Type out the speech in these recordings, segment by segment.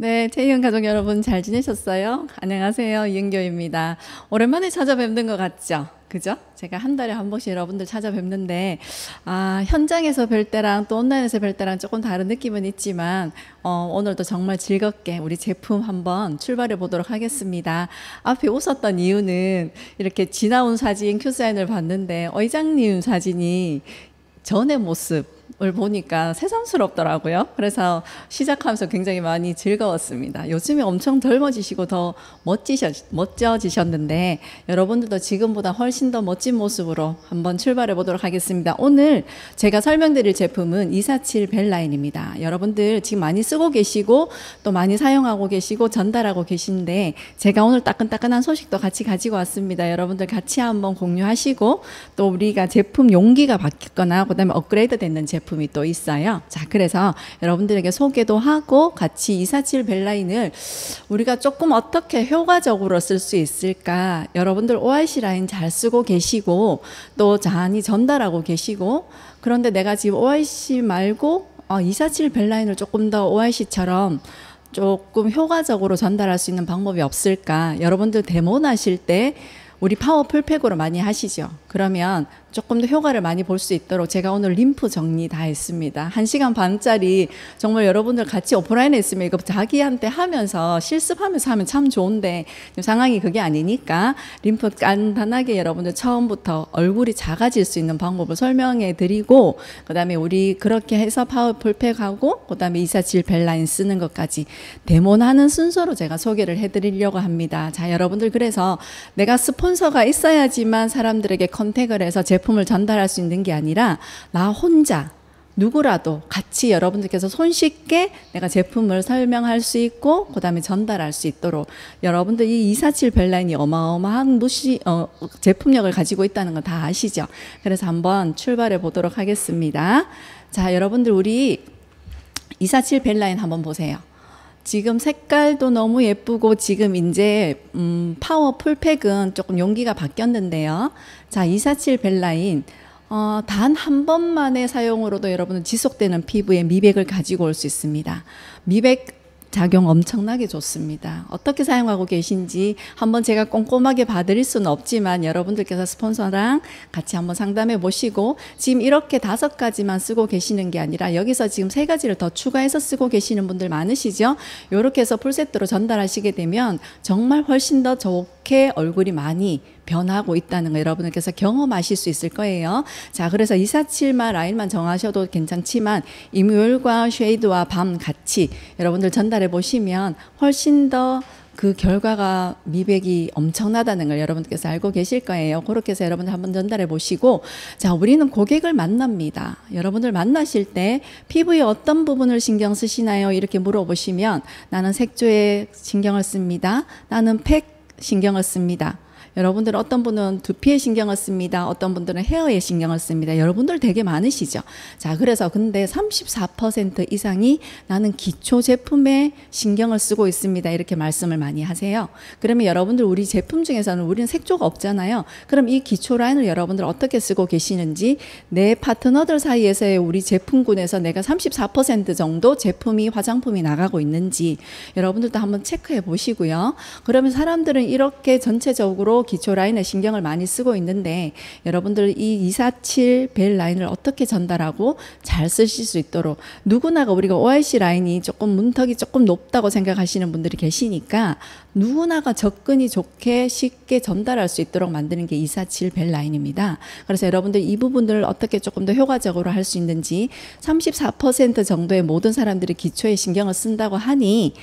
네, 최이은 가족 여러분 잘 지내셨어요? 안녕하세요. 이은교입니다. 오랜만에 찾아뵙는 것 같죠? 그죠? 제가 한 달에 한 번씩 여러분들 찾아뵙는데, 현장에서 뵐 때랑 또 온라인에서 뵐 때랑 조금 다른 느낌은 있지만, 오늘도 정말 즐겁게 우리 제품 한번 출발해 보도록 하겠습니다. 앞에 웃었던 이유는 이렇게 지나온 사진, 큐사인을 봤는데, 의장님 사진이 전의 모습을 보니까 새삼스럽더라고요. 그래서 시작하면서 굉장히 많이 즐거웠습니다. 요즘에 엄청 젊어지시고 더 멋져지셨는데 여러분들도 지금보다 훨씬 더 멋진 모습으로 한번 출발해 보도록 하겠습니다. 오늘 제가 설명드릴 제품은 247 벨라인입니다. 여러분들 지금 많이 쓰고 계시고 또 많이 사용하고 계시고 전달하고 계신데 제가 오늘 따끈따끈한 소식도 같이 가지고 왔습니다. 여러분들 같이 한번 공유하시고 또 우리가 제품 용기가 바뀌거나 그다음에 업그레이드 되는 제품이 또 있어요. 자, 그래서 여러분들에게 소개도 하고 같이 247 벨라인을 우리가 조금 어떻게 효과적으로 쓸 수 있을까? 여러분들 OIC 라인 잘 쓰고 계시고 또 많이 전달하고 계시고 그런데 내가 지금 OIC 말고 247 벨라인을 조금 더 OIC처럼 조금 효과적으로 전달할 수 있는 방법이 없을까? 여러분들 데모 하실 때 우리 파워 풀팩으로 많이 하시죠. 그러면 조금 더 효과를 많이 볼 수 있도록 제가 오늘 림프 정리 다 했습니다. 1시간 반짜리 정말 여러분들 같이 오프라인에 있으면 이거 자기한테 하면서 실습하면서 하면 참 좋은데 상황이 그게 아니니까 림프 간단하게 여러분들 처음부터 얼굴이 작아질 수 있는 방법을 설명해 드리고 그 다음에 우리 그렇게 해서 파워 풀팩하고 그 다음에 247 벨라인 쓰는 것까지 데모하는 순서로 제가 소개를 해 드리려고 합니다. 자, 여러분들 그래서 내가 스폰서가 있어야지만 사람들에게 컨택을 해서 제품을 전달할 수 있는 게 아니라 나 혼자 누구라도 같이 여러분들께서 손쉽게 내가 제품을 설명할 수 있고 그 다음에 전달할 수 있도록 여러분들 이 247 벨라인이 어마어마한 제품력을 가지고 있다는 거 다 아시죠? 그래서 한번 출발해 보도록 하겠습니다. 자, 여러분들 우리 247 벨라인 한번 보세요. 지금 색깔도 너무 예쁘고 지금 이제 파워 풀팩은 조금 용기가 바뀌었는데요. 자, 247 벨라인 단 한 번만의 사용으로도 여러분은 지속되는 피부에 미백을 가지고 올 수 있습니다. 미백 작용 엄청나게 좋습니다. 어떻게 사용하고 계신지 한번 제가 꼼꼼하게 봐드릴 수는 없지만 여러분들께서 스폰서랑 같이 한번 상담해 보시고 지금 이렇게 5가지만 쓰고 계시는 게 아니라 여기서 지금 3가지를 더 추가해서 쓰고 계시는 분들 많으시죠? 이렇게 해서 풀세트로 전달하시게 되면 정말 훨씬 더 좋게 얼굴이 많이 변하고 있다는 거 여러분들께서 경험하실 수 있을 거예요. 자, 그래서 247만 라인만 정하셔도 괜찮지만 임요일과 쉐이드와 밤 같이 여러분들 전달해 보시면 훨씬 더 그 결과가 미백이 엄청나다는 걸 여러분들께서 알고 계실 거예요. 그렇게 해서 여러분들 한번 전달해 보시고 자, 우리는 고객을 만납니다. 여러분들 만나실 때 피부의 어떤 부분을 신경 쓰시나요? 이렇게 물어보시면 나는 색조에 신경을 씁니다. 나는 팩 신경을 씁니다. 여러분들 어떤 분은 두피에 신경을 씁니다. 어떤 분들은 헤어에 신경을 씁니다. 여러분들 되게 많으시죠. 자, 그래서 근데 34% 이상이 나는 기초 제품에 신경을 쓰고 있습니다. 이렇게 말씀을 많이 하세요. 그러면 여러분들 우리 제품 중에서는 우리는 색조가 없잖아요. 그럼 이 기초 라인을 여러분들 어떻게 쓰고 계시는지 내 파트너들 사이에서의 우리 제품군에서 내가 34% 정도 제품이 화장품이 나가고 있는지 여러분들도 한번 체크해 보시고요. 그러면 사람들은 이렇게 전체적으로 기초 라인에 신경을 많이 쓰고 있는데 여러분들 이 247 벨 라인을 어떻게 전달하고 잘 쓰실 수 있도록 누구나가 우리가 OIC 라인이 조금 문턱이 조금 높다고 생각하시는 분들이 계시니까 누구나가 접근이 좋게 쉽게 전달할 수 있도록 만드는 게 247 벨 라인입니다. 그래서 여러분들 이 부분들을 어떻게 조금 더 효과적으로 할 수 있는지 34% 정도의 모든 사람들이 기초에 신경을 쓴다고 하니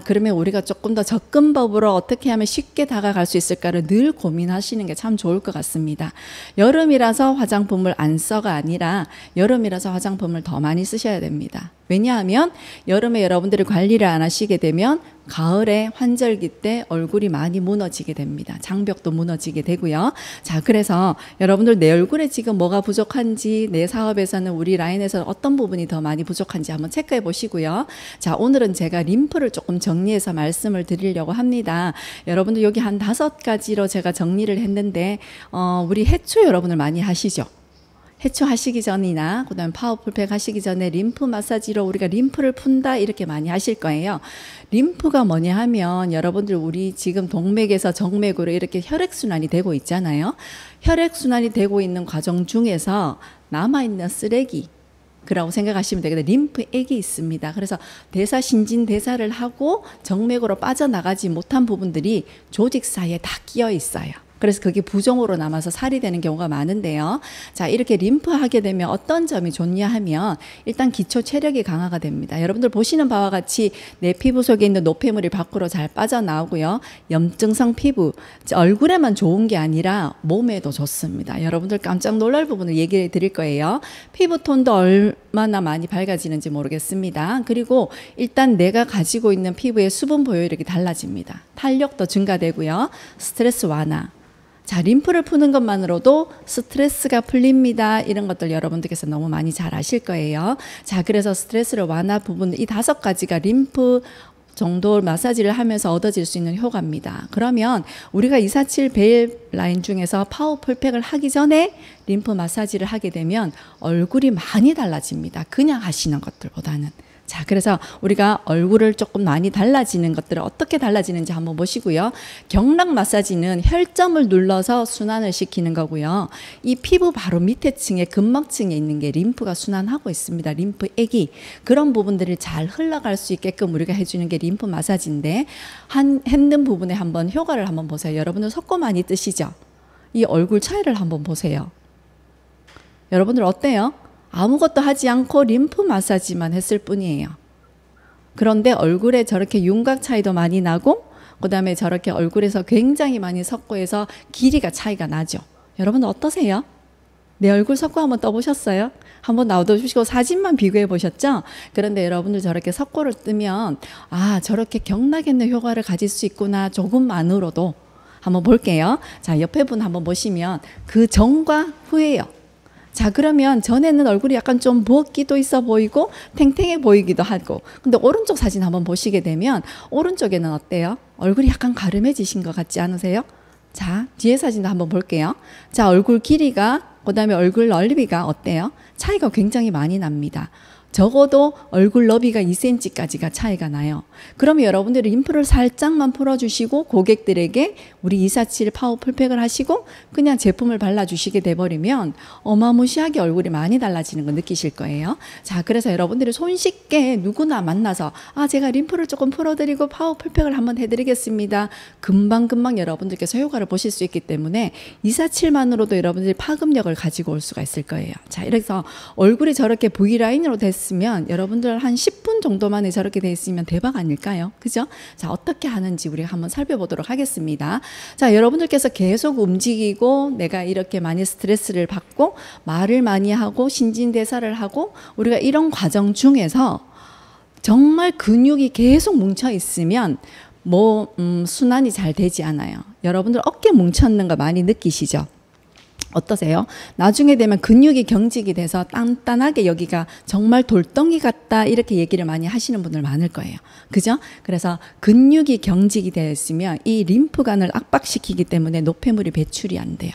그러면 우리가 조금 더 접근법으로 어떻게 하면 쉽게 다가갈 수 있을까를 늘 고민하시는 게 참 좋을 것 같습니다. 여름이라서 화장품을 안 써가 아니라 여름이라서 화장품을 더 많이 쓰셔야 됩니다. 왜냐하면 여름에 여러분들이 관리를 안 하시게 되면 가을에 환절기 때 얼굴이 많이 무너지게 됩니다. 장벽도 무너지게 되고요. 자, 그래서 여러분들 내 얼굴에 지금 뭐가 부족한지 내 사업에서는 우리 라인에서 어떤 부분이 더 많이 부족한지 한번 체크해 보시고요. 자, 오늘은 제가 림프를 조금 정리해서 말씀을 드리려고 합니다. 여러분들 여기 한 5가지로 제가 정리를 했는데 우리 해초 여러분들 많이 하시죠? 해초하시기 전이나 그다음에 파워풀팩 하시기 전에 림프 마사지로 우리가 림프를 푼다 이렇게 많이 하실 거예요. 림프가 뭐냐 하면 여러분들 우리 지금 동맥에서 정맥으로 이렇게 혈액순환이 되고 있잖아요. 혈액순환이 되고 있는 과정 중에서 남아있는 쓰레기 그라고 생각하시면 되겠는데 림프액이 있습니다. 그래서 대사 신진대사를 하고 정맥으로 빠져나가지 못한 부분들이 조직 사이에 다 끼어 있어요. 그래서 그게 부종으로 남아서 살이 되는 경우가 많은데요. 자, 이렇게 림프 하게 되면 어떤 점이 좋냐 하면 일단 기초 체력이 강화가 됩니다. 여러분들 보시는 바와 같이 내 피부 속에 있는 노폐물이 밖으로 잘 빠져나오고요. 염증성 피부, 얼굴에만 좋은 게 아니라 몸에도 좋습니다. 여러분들 깜짝 놀랄 부분을 얘기해 드릴 거예요. 피부톤도 얼마나 많이 밝아지는지 모르겠습니다. 그리고 일단 내가 가지고 있는 피부의 수분 보유력이 달라집니다. 탄력도 증가되고요. 스트레스 완화. 자, 림프를 푸는 것만으로도 스트레스가 풀립니다. 이런 것들 여러분들께서 너무 많이 잘 아실 거예요. 자, 그래서 스트레스를 완화 부분 이 5가지가 림프 정도 마사지를 하면서 얻어질 수 있는 효과입니다. 그러면 우리가 247 벨 라인 중에서 파워풀팩을 하기 전에 림프 마사지를 하게 되면 얼굴이 많이 달라집니다. 그냥 하시는 것들보다는. 자, 그래서 우리가 얼굴을 조금 많이 달라지는 것들을 어떻게 달라지는지 한번 보시고요. 경락 마사지는 혈점을 눌러서 순환을 시키는 거고요. 이 피부 바로 밑에 층에 근막층에 있는 게 림프가 순환하고 있습니다. 림프액이 그런 부분들을 잘 흘러갈 수 있게끔 우리가 해주는 게 림프 마사지인데 했는 부분에 한번 효과를 한번 보세요. 여러분들 속고 많이 뜨시죠? 이 얼굴 차이를 한번 보세요. 여러분들 어때요? 아무것도 하지 않고 림프 마사지만 했을 뿐이에요. 그런데 얼굴에 저렇게 윤곽 차이도 많이 나고 그 다음에 저렇게 얼굴에서 굉장히 많이 섞고해서 길이가 차이가 나죠. 여러분 어떠세요? 내 얼굴 섞고 한번 떠보셨어요? 한번 놔두시고 사진만 비교해 보셨죠? 그런데 여러분들 저렇게 섞고를 뜨면 아, 저렇게 경락에 있는 효과를 가질 수 있구나 조금만으로도 한번 볼게요. 자, 옆에 분 한번 보시면 그 전과 후예요. 자, 그러면 전에는 얼굴이 약간 좀 부었기도 있어 보이고 탱탱해 보이기도 하고 근데 오른쪽 사진 한번 보시게 되면 오른쪽에는 어때요? 얼굴이 약간 가름해지신 것 같지 않으세요? 자, 뒤에 사진도 한번 볼게요. 자, 얼굴 길이가 그다음에 얼굴 넓이가 어때요? 차이가 굉장히 많이 납니다. 적어도 얼굴 너비가 2cm까지가 차이가 나요. 그러면 여러분들이 림프를 살짝만 풀어주시고 고객들에게 우리 247 파워 풀팩을 하시고 그냥 제품을 발라주시게 돼버리면 어마무시하게 얼굴이 많이 달라지는 거 느끼실 거예요. 자, 그래서 여러분들이 손쉽게 누구나 만나서 아, 제가 림프를 조금 풀어드리고 파워 풀팩을 한번 해드리겠습니다. 금방금방 여러분들께서 효과를 보실 수 있기 때문에 247만으로도 여러분들이 파급력을 가지고 올 수가 있을 거예요. 자, 이래서 얼굴이 저렇게 V라인으로 됐으면 여러분들 한 10분 정도 만에 저렇게 돼 있으면 대박 아닐까요? 그죠? 자, 어떻게 하는지 우리가 한번 살펴보도록 하겠습니다. 자, 여러분들께서 계속 움직이고 내가 이렇게 많이 스트레스를 받고 말을 많이 하고 신진대사를 하고 우리가 이런 과정 중에서 정말 근육이 계속 뭉쳐 있으면 순환이 잘 되지 않아요. 여러분들 어깨 뭉쳤는 거 많이 느끼시죠? 어떠세요? 나중에 되면 근육이 경직이 돼서 단단하게 여기가 정말 돌덩이 같다 이렇게 얘기를 많이 하시는 분들 많을 거예요. 그죠? 그래서 근육이 경직이 되어 있으면 이 림프관을 압박시키기 때문에 노폐물이 배출이 안 돼요.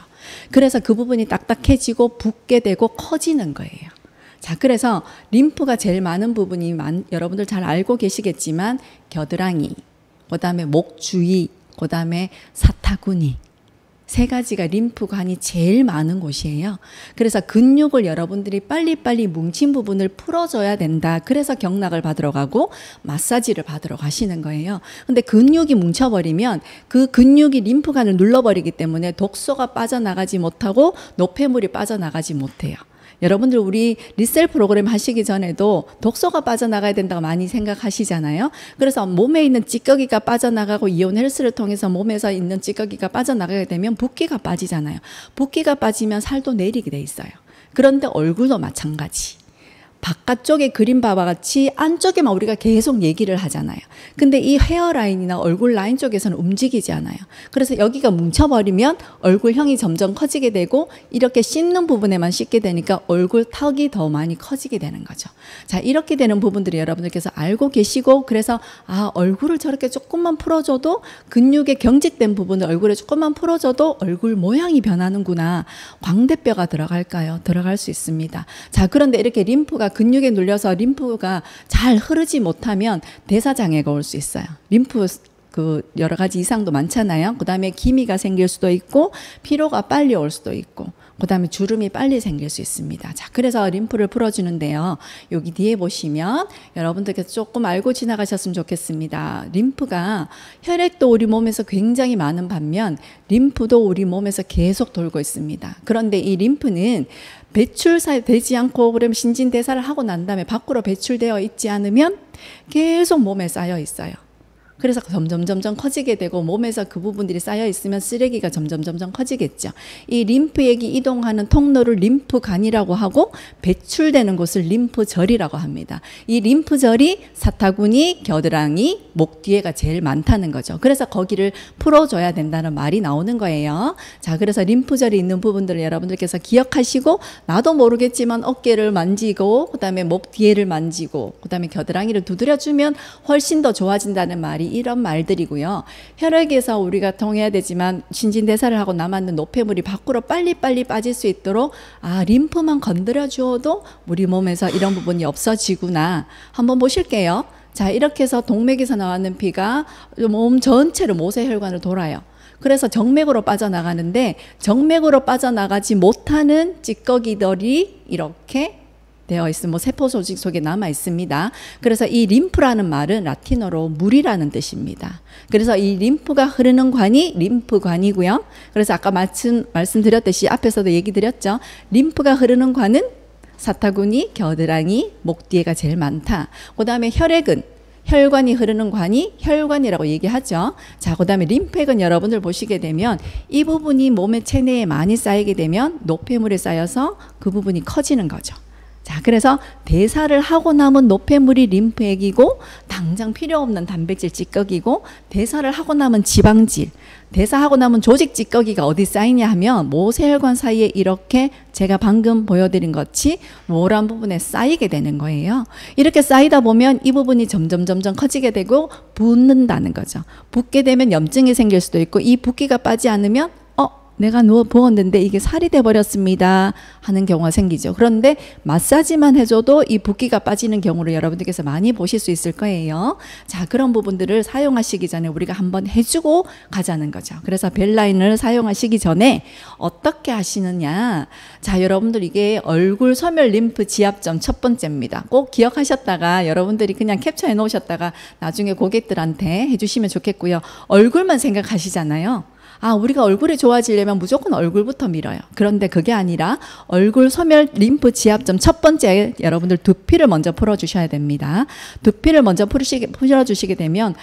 그래서 그 부분이 딱딱해지고 붓게 되고 커지는 거예요. 자, 그래서 림프가 제일 많은 부분이 여러분들 잘 알고 계시겠지만 겨드랑이, 그 다음에 목 주위, 그 다음에 사타구니 3가지가 림프관이 제일 많은 곳이에요. 그래서 근육을 여러분들이 빨리빨리 뭉친 부분을 풀어줘야 된다. 그래서 경락을 받으러 가고 마사지를 받으러 가시는 거예요. 근데 근육이 뭉쳐버리면 그 근육이 림프관을 눌러버리기 때문에 독소가 빠져나가지 못하고 노폐물이 빠져나가지 못해요. 여러분들 우리 리셀 프로그램 하시기 전에도 독소가 빠져나가야 된다고 많이 생각하시잖아요. 그래서 몸에 있는 찌꺼기가 빠져나가고 이온 헬스를 통해서 몸에서 있는 찌꺼기가 빠져나가게 되면 붓기가 빠지잖아요. 붓기가 빠지면 살도 내리게 돼 있어요. 그런데 얼굴도 마찬가지. 바깥쪽에 그린 바와 같이 안쪽에만 우리가 계속 얘기를 하잖아요. 근데 이 헤어라인이나 얼굴 라인 쪽에서는 움직이지 않아요. 그래서 여기가 뭉쳐버리면 얼굴형이 점점 커지게 되고 이렇게 씹는 부분에만 씹게 되니까 얼굴 턱이 더 많이 커지게 되는 거죠. 자, 이렇게 되는 부분들이 여러분들께서 알고 계시고, 그래서 아, 얼굴을 저렇게 조금만 풀어줘도 근육에 경직된 부분을 얼굴에 조금만 풀어줘도 얼굴 모양이 변하는구나. 광대뼈가 들어갈까요? 들어갈 수 있습니다. 자, 그런데 이렇게 림프가 근육에 눌려서 림프가 잘 흐르지 못하면 대사장애가 올 수 있어요. 림프 여러 가지 이상도 많잖아요. 그 다음에 기미가 생길 수도 있고 피로가 빨리 올 수도 있고 그 다음에 주름이 빨리 생길 수 있습니다. 자, 그래서 림프를 풀어주는데요. 여기 뒤에 보시면 여러분들께서 조금 알고 지나가셨으면 좋겠습니다. 림프가 혈액도 우리 몸에서 굉장히 많은 반면 림프도 우리 몸에서 계속 돌고 있습니다. 그런데 이 림프는 배출되지 않고 그러면 신진대사를 하고 난 다음에 밖으로 배출되어 있지 않으면 계속 몸에 쌓여 있어요. 그래서 점점 커지게 되고 몸에서 그 부분들이 쌓여 있으면 쓰레기가 점점 커지겠죠. 이 림프액이 이동하는 통로를 림프관이라고 하고 배출되는 곳을 림프절이라고 합니다. 이 림프절이 사타구니, 겨드랑이, 목 뒤에가 제일 많다는 거죠. 그래서 거기를 풀어줘야 된다는 말이 나오는 거예요. 자, 그래서 림프절이 있는 부분들을 여러분들께서 기억하시고, 나도 모르겠지만 어깨를 만지고 그다음에 목 뒤에를 만지고 그다음에 겨드랑이를 두드려주면 훨씬 더 좋아진다는 말이 이런 말들이고요. 혈액에서 우리가 통해야 되지만 신진대사를 하고 남았는 노폐물이 밖으로 빨리빨리 빠질 수 있도록 아, 림프만 건드려 주어도 우리 몸에서 이런 부분이 없어지구나. 한번 보실게요. 자, 이렇게 해서 동맥에서 나왔는 피가 몸 전체로 모세혈관을 돌아요. 그래서 정맥으로 빠져나가는데 정맥으로 빠져나가지 못하는 찌꺼기들이 이렇게 되어 있으면 세포 조직 속에 남아 있습니다. 그래서 이 림프라는 말은 라틴어로 물이라는 뜻입니다. 그래서 이 림프가 흐르는 관이 림프관이고요. 그래서 아까 말씀드렸듯이 앞에서도 얘기 드렸죠. 림프가 흐르는 관은 사타구니, 겨드랑이, 목 뒤에가 제일 많다. 그 다음에 혈액은 혈관이 흐르는 관이 혈관이라고 얘기하죠. 자, 그 다음에 림프액은 여러분들 보시게 되면 이 부분이 몸의 체내에 많이 쌓이게 되면 노폐물이 쌓여서 그 부분이 커지는 거죠. 자, 그래서 대사를 하고 남은 노폐물이 림프액이고 당장 필요 없는 단백질 찌꺼기고 대사를 하고 남은 지방질, 대사하고 남은 조직 찌꺼기가 어디 쌓이냐 하면 모세혈관 사이에 이렇게 제가 방금 보여드린 것이 노란 부분에 쌓이게 되는 거예요. 이렇게 쌓이다 보면 이 부분이 점점 커지게 되고 붓는다는 거죠. 붓게 되면 염증이 생길 수도 있고 이 붓기가 빠지지 않으면 내가 누워 부었는데 이게 살이 돼버렸습니다 하는 경우가 생기죠. 그런데 마사지만 해줘도 이 붓기가 빠지는 경우를 여러분들께서 많이 보실 수 있을 거예요. 자, 그런 부분들을 사용하시기 전에 우리가 한번 해주고 가자는 거죠. 그래서 벨라인을 사용하시기 전에 어떻게 하시느냐. 자, 여러분들 이게 얼굴 소멸 림프 지압점 첫 번째입니다. 꼭 기억하셨다가 여러분들이 그냥 캡처해 놓으셨다가 나중에 고객들한테 해주시면 좋겠고요. 얼굴만 생각하시잖아요. 아, 우리가 얼굴이 좋아지려면 무조건 얼굴부터 밀어요. 그런데 그게 아니라 얼굴 소멸 림프 지압점 첫 번째 여러분들 두피를 먼저 풀어주셔야 됩니다. 두피를 먼저 풀어주시게 되면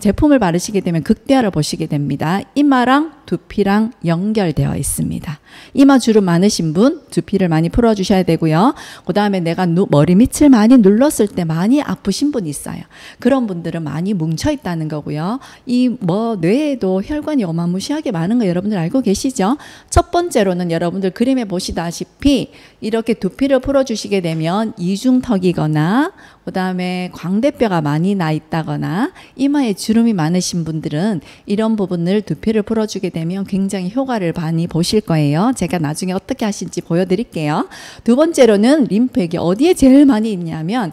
제품을 바르시게 되면 극대화를 보시게 됩니다. 이마랑 두피랑 연결되어 있습니다. 이마 주름 많으신 분 두피를 많이 풀어주셔야 되고요. 그 다음에 내가 머리 밑을 많이 눌렀을 때 많이 아프신 분이 있어요. 그런 분들은 많이 뭉쳐있다는 거고요. 이 뇌에도 혈관이 어마무시하게 많은 거 여러분들 알고 계시죠? 첫 번째로는 여러분들 그림에 보시다시피 이렇게 두피를 풀어주시게 되면 이중턱이거나 그 다음에 광대뼈가 많이 나 있다거나 이마에 주름이 많으신 분들은 이런 부분을 두피를 풀어주게 되면 굉장히 효과를 많이 보실 거예요. 제가 나중에 어떻게 하실지 보여드릴게요. 두 번째로는 림프액이 어디에 제일 많이 있냐면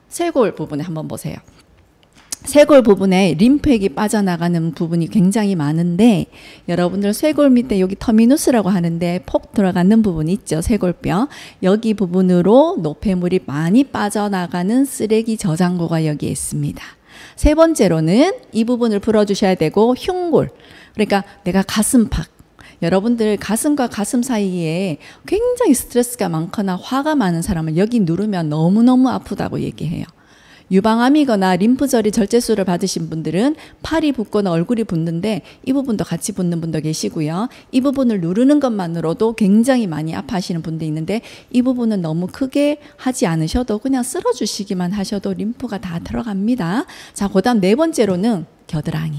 쇄골 부분에 한번 보세요. 쇄골 부분에 림프액이 빠져나가는 부분이 굉장히 많은데 여러분들 쇄골 밑에 여기 터미누스라고 하는데 폭 들어가는 부분이 있죠. 쇄골뼈. 여기 부분으로 노폐물이 많이 빠져나가는 쓰레기 저장고가 여기에 있습니다. 세 번째로는 이 부분을 풀어주셔야 되고 흉골. 그러니까 내가 가슴팍. 여러분들 가슴과 가슴 사이에 굉장히 스트레스가 많거나 화가 많은 사람은 여기 누르면 너무너무 아프다고 얘기해요. 유방암이거나 림프절이 절제술을 받으신 분들은 팔이 붓거나 얼굴이 붓는데 이 부분도 같이 붓는 분도 계시고요. 이 부분을 누르는 것만으로도 굉장히 많이 아파하시는 분도 있는데 이 부분은 너무 크게 하지 않으셔도 그냥 쓸어주시기만 하셔도 림프가 다 들어갑니다. 자, 그 다음 네 번째로는 겨드랑이.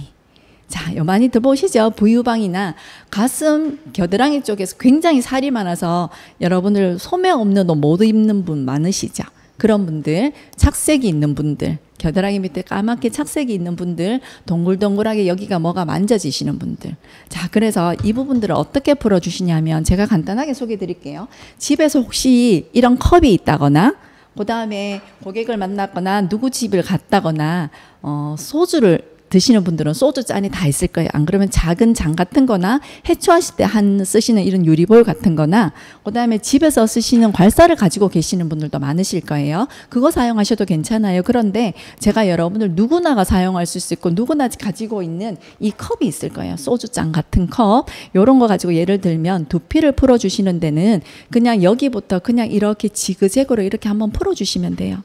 자, 요 많이 들어보시죠? 부유방이나 가슴, 겨드랑이 쪽에서 굉장히 살이 많아서 여러분들 소매 없는 옷 못 입는 분 많으시죠? 그런 분들, 착색이 있는 분들, 겨드랑이 밑에 까맣게 착색이 있는 분들, 동글동글하게 여기가 뭐가 만져지시는 분들. 자, 그래서 이 부분들을 어떻게 풀어주시냐면 제가 간단하게 소개해 드릴게요. 집에서 혹시 이런 컵이 있다거나 그 다음에 고객을 만났거나 누구 집을 갔다거나 소주를 드시는 분들은 소주 잔이 다 있을 거예요. 안 그러면 작은 장 같은 거나 해초하실 때 쓰시는 이런 유리볼 같은 거나 그 다음에 집에서 쓰시는 괄사를 가지고 계시는 분들도 많으실 거예요. 그거 사용하셔도 괜찮아요. 그런데 제가 여러분들 누구나가 사용할 수 있고 누구나 가지고 있는 이 컵이 있을 거예요. 소주잔 같은 컵. 요런 거 가지고 예를 들면 두피를 풀어주시는 데는 그냥 여기부터 그냥 이렇게 지그재그로 이렇게 한번 풀어주시면 돼요.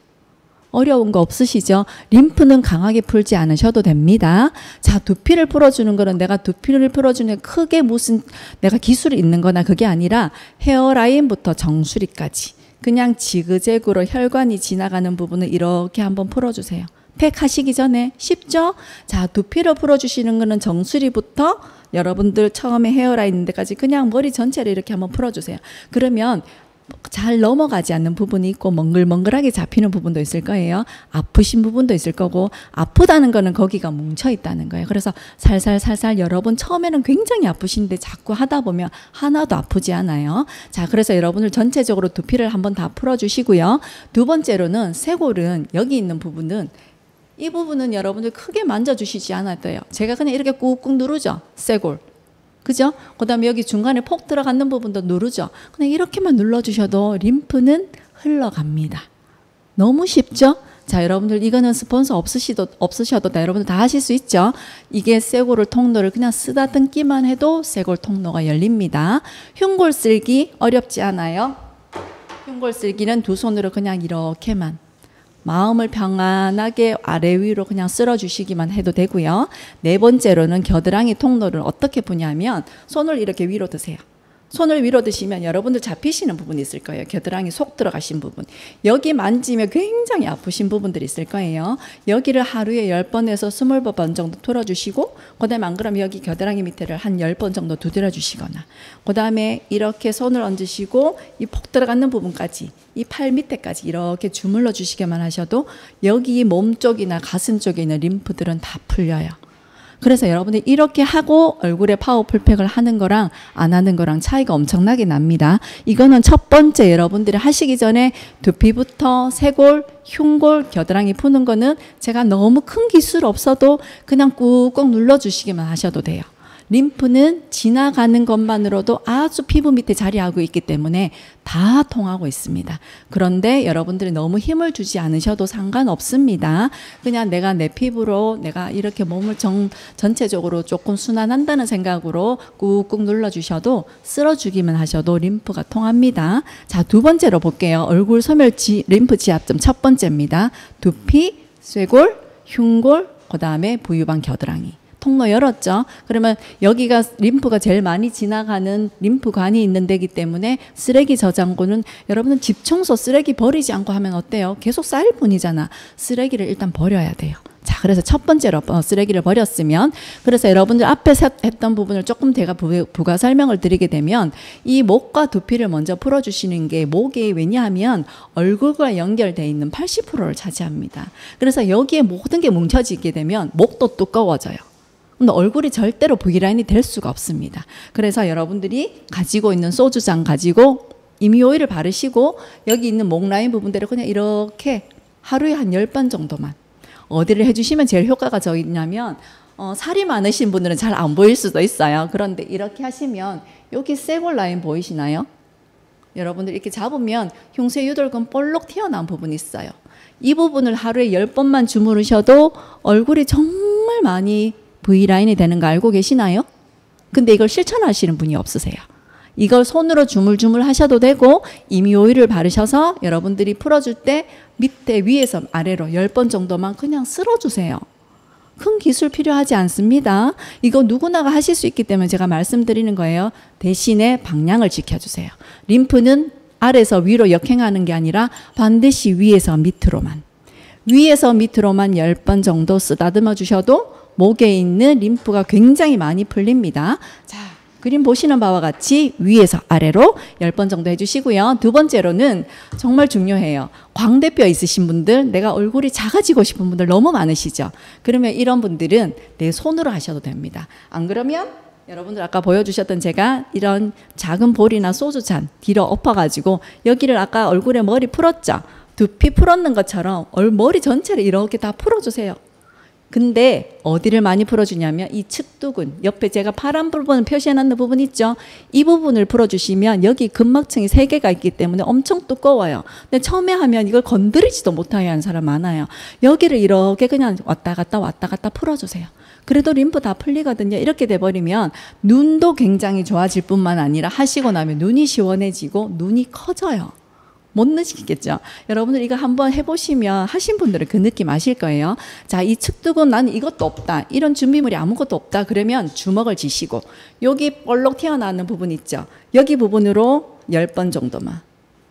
어려운 거 없으시죠? 림프는 강하게 풀지 않으셔도 됩니다. 자, 두피를 풀어주는 거는 내가 두피를 풀어주는 크게 무슨 내가 기술이 있는 거나 그게 아니라 헤어라인부터 정수리까지 그냥 지그재그로 혈관이 지나가는 부분을 이렇게 한번 풀어주세요. 팩 하시기 전에 쉽죠? 자, 두피를 풀어주시는 거는 정수리부터 여러분들 처음에 헤어라인 데까지 그냥 머리 전체를 이렇게 한번 풀어주세요. 그러면 잘 넘어가지 않는 부분이 있고 멍글멍글하게 잡히는 부분도 있을 거예요. 아프신 부분도 있을 거고 아프다는 거는 거기가 뭉쳐 있다는 거예요. 그래서 살살살살 여러분 처음에는 굉장히 아프신데 자꾸 하다 보면 하나도 아프지 않아요. 자, 그래서 여러분들 전체적으로 두피를 한번 다 풀어주시고요. 두 번째로는 쇄골은 여기 있는 부분은 이 부분은 여러분들 크게 만져주시지 않아도 돼요. 제가 그냥 이렇게 꾹꾹 누르죠. 쇄골. 그죠? 그 다음에 여기 중간에 폭 들어가는 부분도 누르죠. 그냥 이렇게만 눌러주셔도 림프는 흘러갑니다. 너무 쉽죠? 자, 여러분들 이거는 스폰서 없으셔도 다 여러분들 다 하실 수 있죠? 이게 쇄골을 통로를 그냥 쓰다듬기만 해도 쇄골 통로가 열립니다. 흉골 쓸기 어렵지 않아요? 흉골 쓸기는 두 손으로 그냥 이렇게만 마음을 평안하게 아래 위로 그냥 쓸어주시기만 해도 되고요. 네 번째로는 겨드랑이 통로를 어떻게 푸냐면 손을 이렇게 위로 드세요. 손을 위로 드시면 여러분들 잡히시는 부분이 있을 거예요. 겨드랑이 속 들어가신 부분. 여기 만지면 굉장히 아프신 부분들이 있을 거예요. 여기를 하루에 10번에서 20번 정도 틀어주시고 그 다음에 안 그러면 여기 겨드랑이 밑에를 한 10번 정도 두드려 주시거나 그 다음에 이렇게 손을 얹으시고 이 폭 들어가는 부분까지 이 팔 밑에까지 이렇게 주물러 주시게만 하셔도 여기 몸 쪽이나 가슴 쪽에 있는 림프들은 다 풀려요. 그래서 여러분들 이렇게 하고 얼굴에 파워풀팩을 하는 거랑 안 하는 거랑 차이가 엄청나게 납니다. 이거는 첫 번째 여러분들이 하시기 전에 두피부터 쇄골, 흉골, 겨드랑이 푸는 거는 제가 너무 큰 기술 없어도 그냥 꾹꾹 눌러주시기만 하셔도 돼요. 림프는 지나가는 것만으로도 아주 피부 밑에 자리하고 있기 때문에 다 통하고 있습니다. 그런데 여러분들이 너무 힘을 주지 않으셔도 상관없습니다. 그냥 내가 내 피부로 내가 이렇게 몸을 전체적으로 조금 순환한다는 생각으로 꾹꾹 눌러주셔도 쓸어주기만 하셔도 림프가 통합니다. 자, 두 번째로 볼게요. 얼굴 소멸 림프 지압점 첫 번째입니다. 두피, 쇄골, 흉골, 그 다음에 부유방 겨드랑이. 통로 열었죠. 그러면 여기가 림프가 제일 많이 지나가는 림프관이 있는 데기 때문에 쓰레기 저장고는 여러분은 집 청소 쓰레기 버리지 않고 하면 어때요? 계속 쌓일 뿐이잖아. 쓰레기를 일단 버려야 돼요. 자, 그래서 첫 번째로 쓰레기를 버렸으면 그래서 여러분들 앞에 했던 부분을 조금 제가 부가 설명을 드리게 되면 이 목과 두피를 먼저 풀어주시는 게 목이 왜냐하면 얼굴과 연결되어 있는 80%를 차지합니다. 그래서 여기에 모든 게 뭉쳐지게 되면 목도 두꺼워져요. 근데 얼굴이 절대로 V라인이 될 수가 없습니다. 그래서 여러분들이 가지고 있는 소주잔 가지고 이미 오일을 바르시고 여기 있는 목 라인 부분대로 그냥 이렇게 하루에 한 10번 정도만 어디를 해주시면 제일 효과가 적냐면 살이 많으신 분들은 잘 안 보일 수도 있어요. 그런데 이렇게 하시면 여기 쇄골 라인 보이시나요? 여러분들 이렇게 잡으면 흉쇄 유돌근 볼록 튀어나온 부분이 있어요. 이 부분을 하루에 10번만 주무르셔도 얼굴이 정말 많이 V라인이 되는 거 알고 계시나요? 근데 이걸 실천하시는 분이 없으세요. 이걸 손으로 주물주물 하셔도 되고 이미 오일을 바르셔서 여러분들이 풀어줄 때 밑에 위에서 아래로 10번 정도만 그냥 쓸어주세요. 큰 기술 필요하지 않습니다. 이거 누구나가 하실 수 있기 때문에 제가 말씀드리는 거예요. 대신에 방향을 지켜주세요. 림프는 아래에서 위로 역행하는 게 아니라 반드시 위에서 밑으로만. 위에서 밑으로만 10번 정도 쓰다듬어 주셔도 목에 있는 림프가 굉장히 많이 풀립니다. 자, 그림 보시는 바와 같이 위에서 아래로 10번 정도 해주시고요. 두 번째로는 정말 중요해요. 광대뼈 있으신 분들, 내가 얼굴이 작아지고 싶은 분들 너무 많으시죠. 그러면 이런 분들은 내 손으로 하셔도 됩니다. 안 그러면 여러분들 아까 보여주셨던 제가 이런 작은 볼이나 소주잔 뒤로 엎어가지고 여기를 아까 얼굴에 머리 풀었죠. 두피 풀었는 것처럼 머리 전체를 이렇게 다 풀어주세요. 근데 어디를 많이 풀어주냐면 이 측두근 옆에 제가 파란 부분을 표시해놨는 부분 있죠. 이 부분을 풀어주시면 여기 근막층이 3개가 있기 때문에 엄청 두꺼워요. 근데 처음에 하면 이걸 건드리지도 못하게 하는 사람 많아요. 여기를 이렇게 그냥 왔다 갔다 풀어주세요. 그래도 림프 다 풀리거든요. 이렇게 돼버리면 눈도 굉장히 좋아질 뿐만 아니라 하시고 나면 눈이 시원해지고 눈이 커져요. 못 느끼겠죠. 여러분들 이거 한번 해보시면 하신 분들은 그 느낌 아실 거예요. 자, 이 측두근 나는 이것도 없다. 이런 준비물이 아무것도 없다. 그러면 주먹을 쥐시고 여기 볼록 튀어나오는 부분 있죠. 여기 부분으로 10번 정도만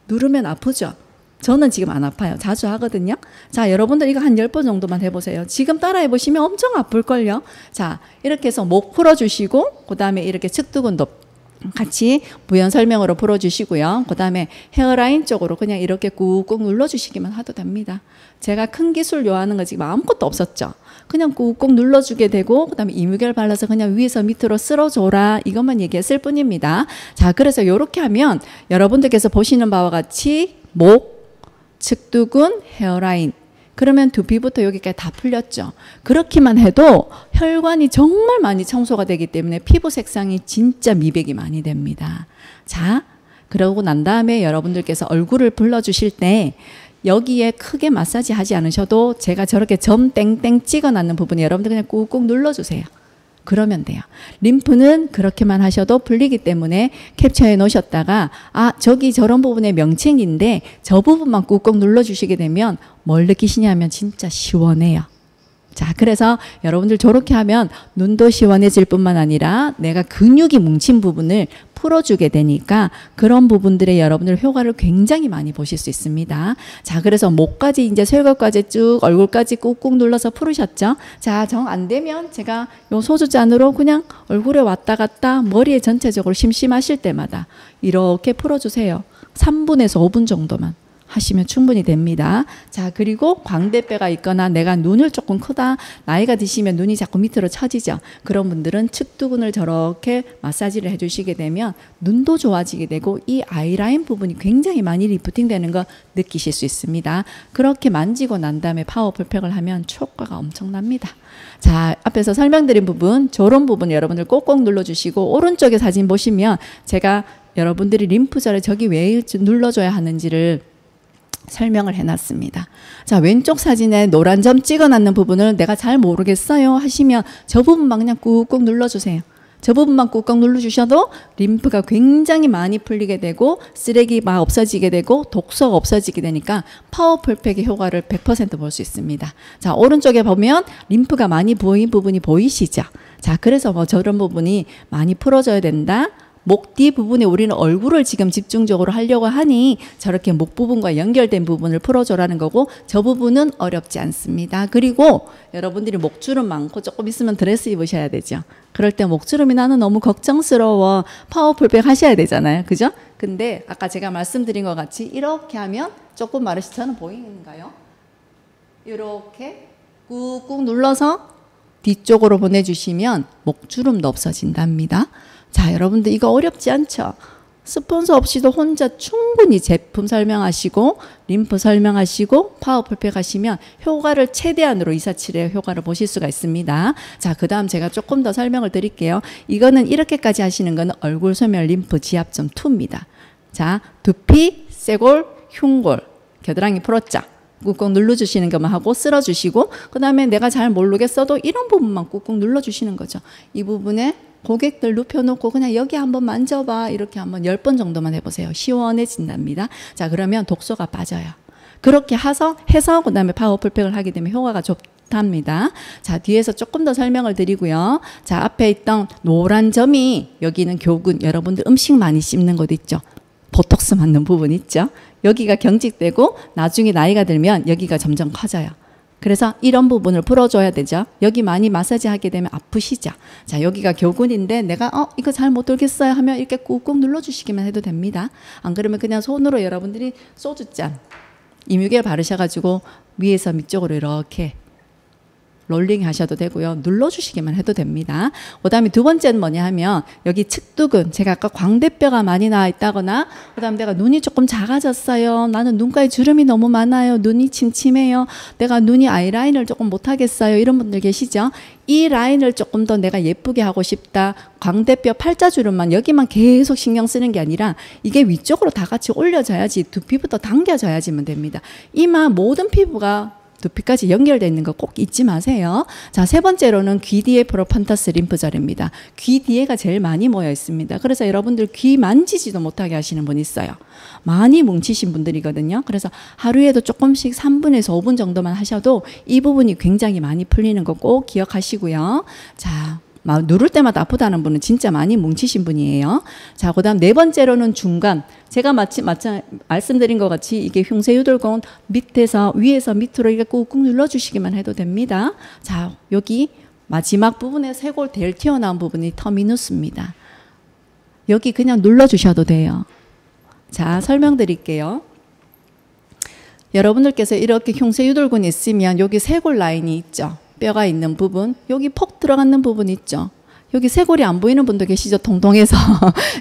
누르면 아프죠. 저는 지금 안 아파요. 자주 하거든요. 자, 여러분들 이거 한 10번 정도만 해보세요. 지금 따라 해보시면 엄청 아플걸요. 자, 이렇게 해서 목 풀어주시고 그 다음에 이렇게 측두근도 같이 부연 설명으로 풀어주시고요. 그 다음에 헤어라인 쪽으로 그냥 이렇게 꾹꾹 눌러주시기만 해도 됩니다. 제가 큰 기술 요하는 거 지금 아무것도 없었죠. 그냥 꾹꾹 눌러주게 되고 그 다음에 이물결 발라서 그냥 위에서 밑으로 쓸어줘라 이것만 얘기했을 뿐입니다. 자, 그래서 이렇게 하면 여러분들께서 보시는 바와 같이 목, 측두근, 헤어라인 그러면 두피부터 여기까지 다 풀렸죠. 그렇기만 해도 혈관이 정말 많이 청소가 되기 때문에 피부 색상이 진짜 미백이 많이 됩니다. 자, 그러고 난 다음에 여러분들께서 얼굴을 불러주실 때 여기에 크게 마사지 하지 않으셔도 제가 저렇게 점 땡땡 찍어놨는 부분에 여러분들 그냥 꾹꾹 눌러주세요. 그러면 돼요. 림프는 그렇게만 하셔도 풀리기 때문에 캡처해 놓으셨다가 아, 저기 저런 부분의 명칭인데 저 부분만 꾹꾹 눌러주시게 되면 뭘 느끼시냐면 진짜 시원해요. 자, 그래서 여러분들 저렇게 하면 눈도 시원해질 뿐만 아니라 내가 근육이 뭉친 부분을 풀어주게 되니까 그런 부분들의 여러분들 효과를 굉장히 많이 보실 수 있습니다. 자, 그래서 목까지 이제 쇄골까지 쭉 얼굴까지 꾹꾹 눌러서 풀으셨죠? 자, 정 안 되면 제가 요 소주잔으로 그냥 얼굴에 왔다 갔다 머리에 전체적으로 심심하실 때마다 이렇게 풀어주세요. 3분에서 5분 정도만 하시면 충분히 됩니다. 자, 그리고 광대뼈가 있거나 내가 눈을 조금 크다, 나이가 드시면 눈이 자꾸 밑으로 처지죠. 그런 분들은 측두근을 저렇게 마사지를 해주시게 되면 눈도 좋아지게 되고 이 아이라인 부분이 굉장히 많이 리프팅 되는 거 느끼실 수 있습니다. 그렇게 만지고 난 다음에 파워풀 팩을 하면 효과가 엄청납니다. 자, 앞에서 설명드린 부분, 저런 부분 여러분들 꼭꼭 눌러주시고 오른쪽에 사진 보시면 제가 여러분들이 림프절에 저기 왜 눌러줘야 하는지를 설명을 해놨습니다. 자, 왼쪽 사진에 노란 점 찍어놨는 부분을 내가 잘 모르겠어요 하시면 저 부분만 그냥 꾹꾹 눌러주세요. 저 부분만 꾹꾹 눌러주셔도 림프가 굉장히 많이 풀리게 되고 쓰레기 막 없어지게 되고 독소가 없어지게 되니까 파워풀 팩의 효과를 100% 볼 수 있습니다. 자, 오른쪽에 보면 림프가 많이 보인 부분이 보이시죠? 자, 그래서 뭐 저런 부분이 많이 풀어져야 된다. 목 뒤 부분에 우리는 얼굴을 지금 집중적으로 하려고 하니 저렇게 목 부분과 연결된 부분을 풀어줘라는 거고 저 부분은 어렵지 않습니다. 그리고 여러분들이 목주름 많고 조금 있으면 드레스 입으셔야 되죠. 그럴 때 목주름이 나는 너무 걱정스러워 파워풀백 하셔야 되잖아요. 그죠? 근데 아까 제가 말씀드린 것 같이 이렇게 하면 조금 마르시 저는 보이는가요? 이렇게 꾹꾹 눌러서 뒤쪽으로 보내주시면 목주름도 없어진답니다. 자, 여러분들 이거 어렵지 않죠? 스폰서 없이도 혼자 충분히 제품 설명하시고 림프 설명하시고 파워풀팩 하시면 효과를 최대한으로 247의 효과를 보실 수가 있습니다. 자, 그 다음 제가 조금 더 설명을 드릴게요. 이거는 이렇게까지 하시는 거는 얼굴 소멸 림프 지압점 2입니다. 자, 두피, 쇄골, 흉골, 겨드랑이 풀었죠? 꾹꾹 눌러주시는 것만 하고 쓸어주시고, 그 다음에 내가 잘 모르겠어도 이런 부분만 꾹꾹 눌러주시는 거죠. 이 부분에 고객들 눕혀놓고 그냥 여기 한번 만져봐, 이렇게 한번 10번 정도만 해보세요. 시원해진답니다. 자, 그러면 독소가 빠져요. 그렇게 해서 그 다음에 파워풀팩을 하게 되면 효과가 좋답니다. 자, 뒤에서 조금 더 설명을 드리고요. 자, 앞에 있던 노란 점이, 여기는 교근, 여러분들 음식 많이 씹는 곳 있죠. 보톡스 맞는 부분 있죠. 여기가 경직되고 나중에 나이가 들면 여기가 점점 커져요. 그래서 이런 부분을 풀어줘야 되죠. 여기 많이 마사지 하게 되면 아프시죠. 자, 여기가 교근인데 내가 이거 잘 못 돌겠어요 하면 이렇게 꾹꾹 눌러주시기만 해도 됩니다. 안 그러면 그냥 손으로 여러분들이 소주잔 이뮤겔 바르셔가지고 위에서 밑쪽으로 이렇게 롤링 하셔도 되고요. 눌러주시기만 해도 됩니다. 그 다음에 두 번째는 뭐냐 하면 여기 측두근, 제가 아까 광대뼈가 많이 나와 있다거나, 그 다음에 내가 눈이 조금 작아졌어요. 나는 눈가에 주름이 너무 많아요. 눈이 침침해요. 내가 눈이 아이라인을 조금 못하겠어요. 이런 분들 계시죠? 이 라인을 조금 더 내가 예쁘게 하고 싶다. 광대뼈 팔자주름만 여기만 계속 신경 쓰는 게 아니라 이게 위쪽으로 다 같이 올려져야지, 두피부터 당겨져야지만 됩니다. 이마 모든 피부가 두피까지 연결되어 있는 거 꼭 잊지 마세요. 자, 세 번째로는 귀 뒤에 프로판터스 림프절입니다. 귀 뒤에가 제일 많이 모여 있습니다. 그래서 여러분들 귀 만지지도 못하게 하시는 분 있어요. 많이 뭉치신 분들이거든요. 그래서 하루에도 조금씩 3분에서 5분 정도만 하셔도 이 부분이 굉장히 많이 풀리는 거 꼭 기억하시고요. 자, 막 누를 때마다 아프다는 분은 진짜 많이 뭉치신 분이에요. 자, 그 다음 네 번째로는 중간. 제가 마치 말씀드린 것 같이 이게 흉쇄유돌근 밑에서 위에서 밑으로 이렇게 꾹꾹 눌러주시기만 해도 됩니다. 자, 여기 마지막 부분에 쇄골 델 튀어나온 부분이 터미누스입니다. 여기 그냥 눌러주셔도 돼요. 자, 설명드릴게요. 여러분들께서 이렇게 흉쇄유돌근이 있으면 여기 쇄골 라인이 있죠. 뼈가 있는 부분, 여기 폭 들어가는 부분 있죠. 여기 쇄골이 안 보이는 분도 계시죠, 통통해서.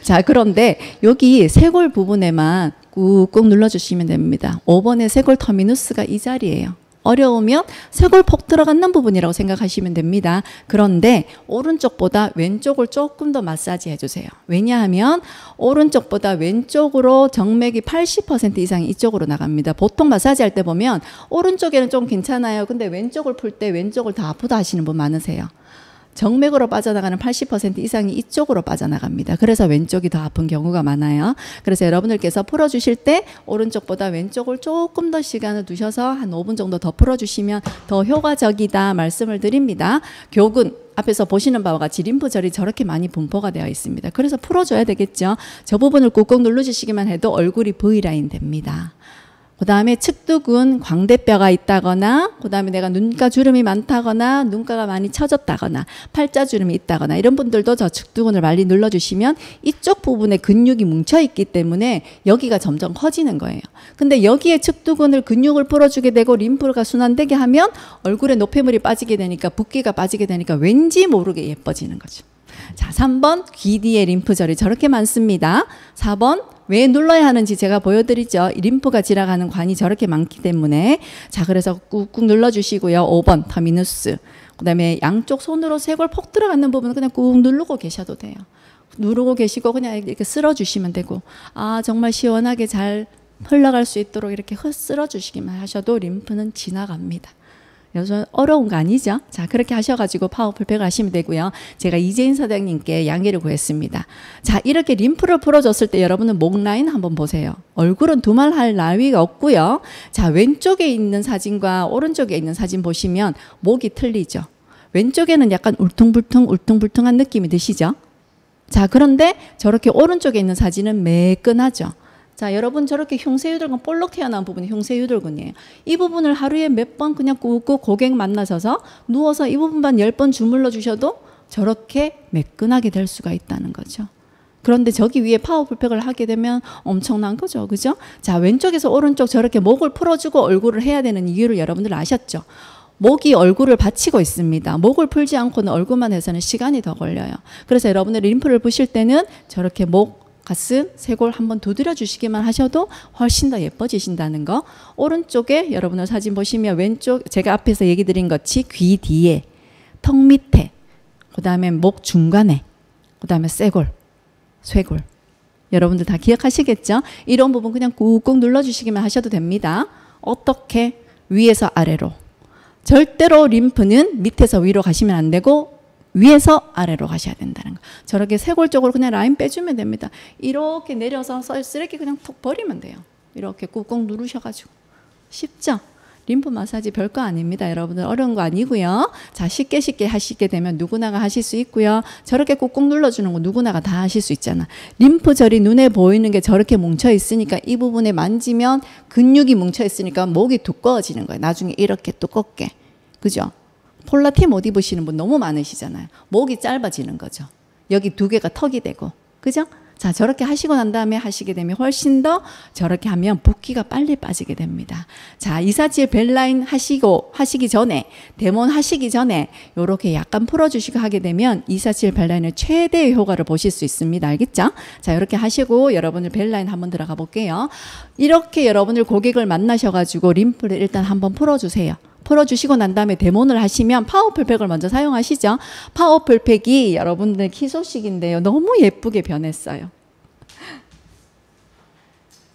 자, 그런데 여기 쇄골 부분에만 꾹꾹 눌러주시면 됩니다. 5번의 쇄골 터미누스가 이 자리예요. 어려우면 쇄골 폭 들어가는 부분이라고 생각하시면 됩니다. 그런데 오른쪽보다 왼쪽을 조금 더 마사지 해주세요. 왜냐하면 오른쪽보다 왼쪽으로 정맥이 80% 이상이 이쪽으로 나갑니다. 보통 마사지 할 때 보면 오른쪽에는 좀 괜찮아요. 근데 왼쪽을 풀 때 왼쪽을 더 아프다 하시는 분 많으세요. 정맥으로 빠져나가는 80% 이상이 이쪽으로 빠져나갑니다. 그래서 왼쪽이 더 아픈 경우가 많아요. 그래서 여러분들께서 풀어주실 때 오른쪽보다 왼쪽을 조금 더 시간을 두셔서 한 5분 정도 더 풀어주시면 더 효과적이다 말씀을 드립니다. 교근 앞에서 보시는 바와 같이 림프절이 저렇게 많이 분포가 되어 있습니다. 그래서 풀어줘야 되겠죠. 저 부분을 꾹꾹 눌러주시기만 해도 얼굴이 V라인 됩니다. 그 다음에 측두근 광대뼈가 있다거나, 그 다음에 내가 눈가 주름이 많다거나, 눈가가 많이 처졌다거나, 팔자주름이 있다거나 이런 분들도 저 측두근을 많이 눌러주시면 이쪽 부분에 근육이 뭉쳐있기 때문에 여기가 점점 커지는 거예요. 근데 여기에 측두근을 근육을 풀어주게 되고 림프가 순환되게 하면 얼굴에 노폐물이 빠지게 되니까, 붓기가 빠지게 되니까 왠지 모르게 예뻐지는 거죠. 자, 3번 귀 뒤에 림프절이 저렇게 많습니다. 4번 왜 눌러야 하는지 제가 보여드리죠. 림프가 지나가는 관이 저렇게 많기 때문에. 자, 그래서 꾹꾹 눌러주시고요. 5번 터미누스. 그 다음에 양쪽 손으로 쇄골 폭 들어가는 부분은 그냥 꾹 누르고 계셔도 돼요. 누르고 계시고 그냥 이렇게 쓸어주시면 되고, 아, 정말 시원하게 잘 흘러갈 수 있도록 이렇게 쓸어주시기만 하셔도 림프는 지나갑니다. 요즘 어려운 거 아니죠? 자, 그렇게 하셔가지고 파워풀팩을 하시면 되고요. 제가 이재인 사장님께 양해를 구했습니다. 자, 이렇게 림프를 풀어줬을 때 여러분은 목 라인 한번 보세요. 얼굴은 두말할 나위가 없고요. 자, 왼쪽에 있는 사진과 오른쪽에 있는 사진 보시면 목이 틀리죠. 왼쪽에는 약간 울퉁불퉁한 느낌이 드시죠? 자, 그런데 저렇게 오른쪽에 있는 사진은 매끈하죠. 자, 여러분 저렇게 흉쇄유돌근 볼록 튀어나온 부분이 흉쇄유돌근이에요. 이 부분을 하루에 몇 번 그냥 꾹꾹 고객 만나셔서 누워서 이 부분만 10번 주물러 주셔도 저렇게 매끈하게 될 수가 있다는 거죠. 그런데 저기 위에 파워풀팩을 하게 되면 엄청난 거죠. 그죠? 자, 왼쪽에서 오른쪽 저렇게 목을 풀어주고 얼굴을 해야 되는 이유를 여러분들 아셨죠? 목이 얼굴을 받치고 있습니다. 목을 풀지 않고는 얼굴만 해서는 시간이 더 걸려요. 그래서 여러분들 림프를 푸실 때는 저렇게 목, 가슴, 쇄골 한번 두드려 주시기만 하셔도 훨씬 더 예뻐지신다는 거. 오른쪽에 여러분들 사진 보시면 왼쪽 제가 앞에서 얘기 드린 것이 귀 뒤에, 턱 밑에, 그 다음에 목 중간에, 그 다음에 쇄골. 여러분들 다 기억하시겠죠? 이런 부분 그냥 꾹꾹 눌러주시기만 하셔도 됩니다. 어떻게? 위에서 아래로. 절대로 림프는 밑에서 위로 가시면 안 되고 위에서 아래로 가셔야 된다는 거. 저렇게 쇄골 쪽으로 그냥 라인 빼주면 됩니다. 이렇게 내려서 쓰레기 그냥 톡 버리면 돼요. 이렇게 꾹꾹 누르셔가지고. 쉽죠? 림프 마사지 별거 아닙니다. 여러분들 어려운 거 아니고요. 자, 쉽게 하시게 되면 누구나가 하실 수 있고요. 저렇게 꾹꾹 눌러주는 거 누구나가 다 하실 수 있잖아. 림프절이 눈에 보이는 게 저렇게 뭉쳐 있으니까 이 부분에 만지면 근육이 뭉쳐 있으니까 목이 두꺼워지는 거예요. 나중에 이렇게 두껍게. 그죠? 폴라팀 옷 입으시는 분 너무 많으시잖아요. 목이 짧아지는 거죠. 여기 두 개가 턱이 되고. 그죠? 자, 저렇게 하시고 난 다음에 하시게 되면 훨씬 더 저렇게 하면 붓기가 빨리 빠지게 됩니다. 자, 247 벨라인 하시기 전에, 데몬 하시기 전에 요렇게 약간 풀어주시고 하게 되면 247 벨라인의 최대의 효과를 보실 수 있습니다. 알겠죠? 자, 이렇게 하시고 여러분들 벨라인 한번 들어가 볼게요. 이렇게 여러분들 고객을 만나셔가지고 림프를 일단 한번 풀어주세요. 풀어주시고 난 다음에 데몬을 하시면 파워풀팩을 먼저 사용하시죠. 파워풀팩이 여러분들 키소식인데요. 너무 예쁘게 변했어요.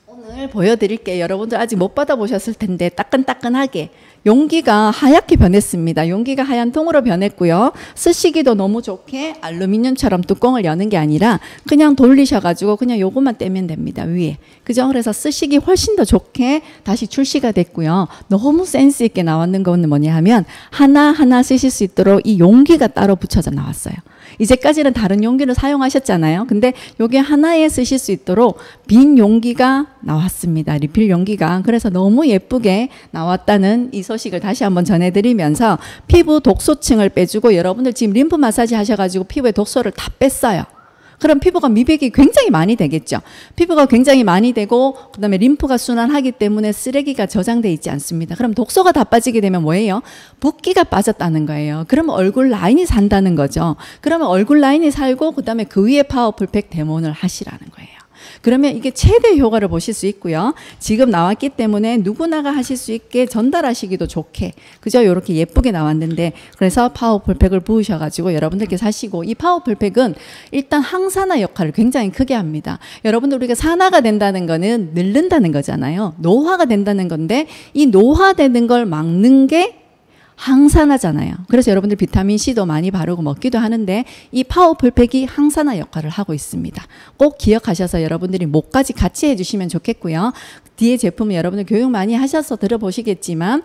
오늘 보여드릴게요. 여러분들 아직 못 받아보셨을 텐데 따끈따끈하게 용기가 하얗게 변했습니다. 용기가 하얀 통으로 변했고요. 쓰시기도 너무 좋게 알루미늄처럼 뚜껑을 여는 게 아니라 그냥 돌리셔가지고 그냥 요것만 떼면 됩니다. 위에. 그죠? 그래서 쓰시기 훨씬 더 좋게 다시 출시가 됐고요. 너무 센스 있게 나왔는 건 뭐냐 하면 하나하나 쓰실 수 있도록 이 용기가 따로 붙여져 나왔어요. 이제까지는 다른 용기를 사용하셨잖아요. 근데 요게 하나에 쓰실 수 있도록 빈 용기가 나왔습니다. 리필 용기가. 그래서 너무 예쁘게 나왔다는 이 소식을 다시 한번 전해드리면서 피부 독소층을 빼주고 여러분들 지금 림프 마사지 하셔가지고 피부에 독소를 다 뺐어요. 그럼 피부가 미백이 굉장히 많이 되겠죠. 피부가 굉장히 많이 되고 그다음에 림프가 순환하기 때문에 쓰레기가 저장돼 있지 않습니다. 그럼 독소가 다 빠지게 되면 뭐예요? 붓기가 빠졌다는 거예요. 그러면 얼굴 라인이 산다는 거죠. 그러면 얼굴 라인이 살고 그다음에 그 위에 파워풀팩 데몬을 하시라는 거예요. 그러면 이게 최대 효과를 보실 수 있고요. 지금 나왔기 때문에 누구나가 하실 수 있게 전달하시기도 좋게 그죠? 이렇게 예쁘게 나왔는데 그래서 파워풀팩을 부으셔가지고 여러분들께 사시고 이 파워풀팩은 일단 항산화 역할을 굉장히 크게 합니다. 여러분들 우리가 산화가 된다는 거는 늙는다는 거잖아요. 노화가 된다는 건데 이 노화되는 걸 막는 게 항산화잖아요. 그래서 여러분들 비타민C도 많이 바르고 먹기도 하는데 이 파워풀팩이 항산화 역할을 하고 있습니다. 꼭 기억하셔서 여러분들이 목까지 같이 해주시면 좋겠고요. 뒤에 제품은 여러분들 교육 많이 하셔서 들어보시겠지만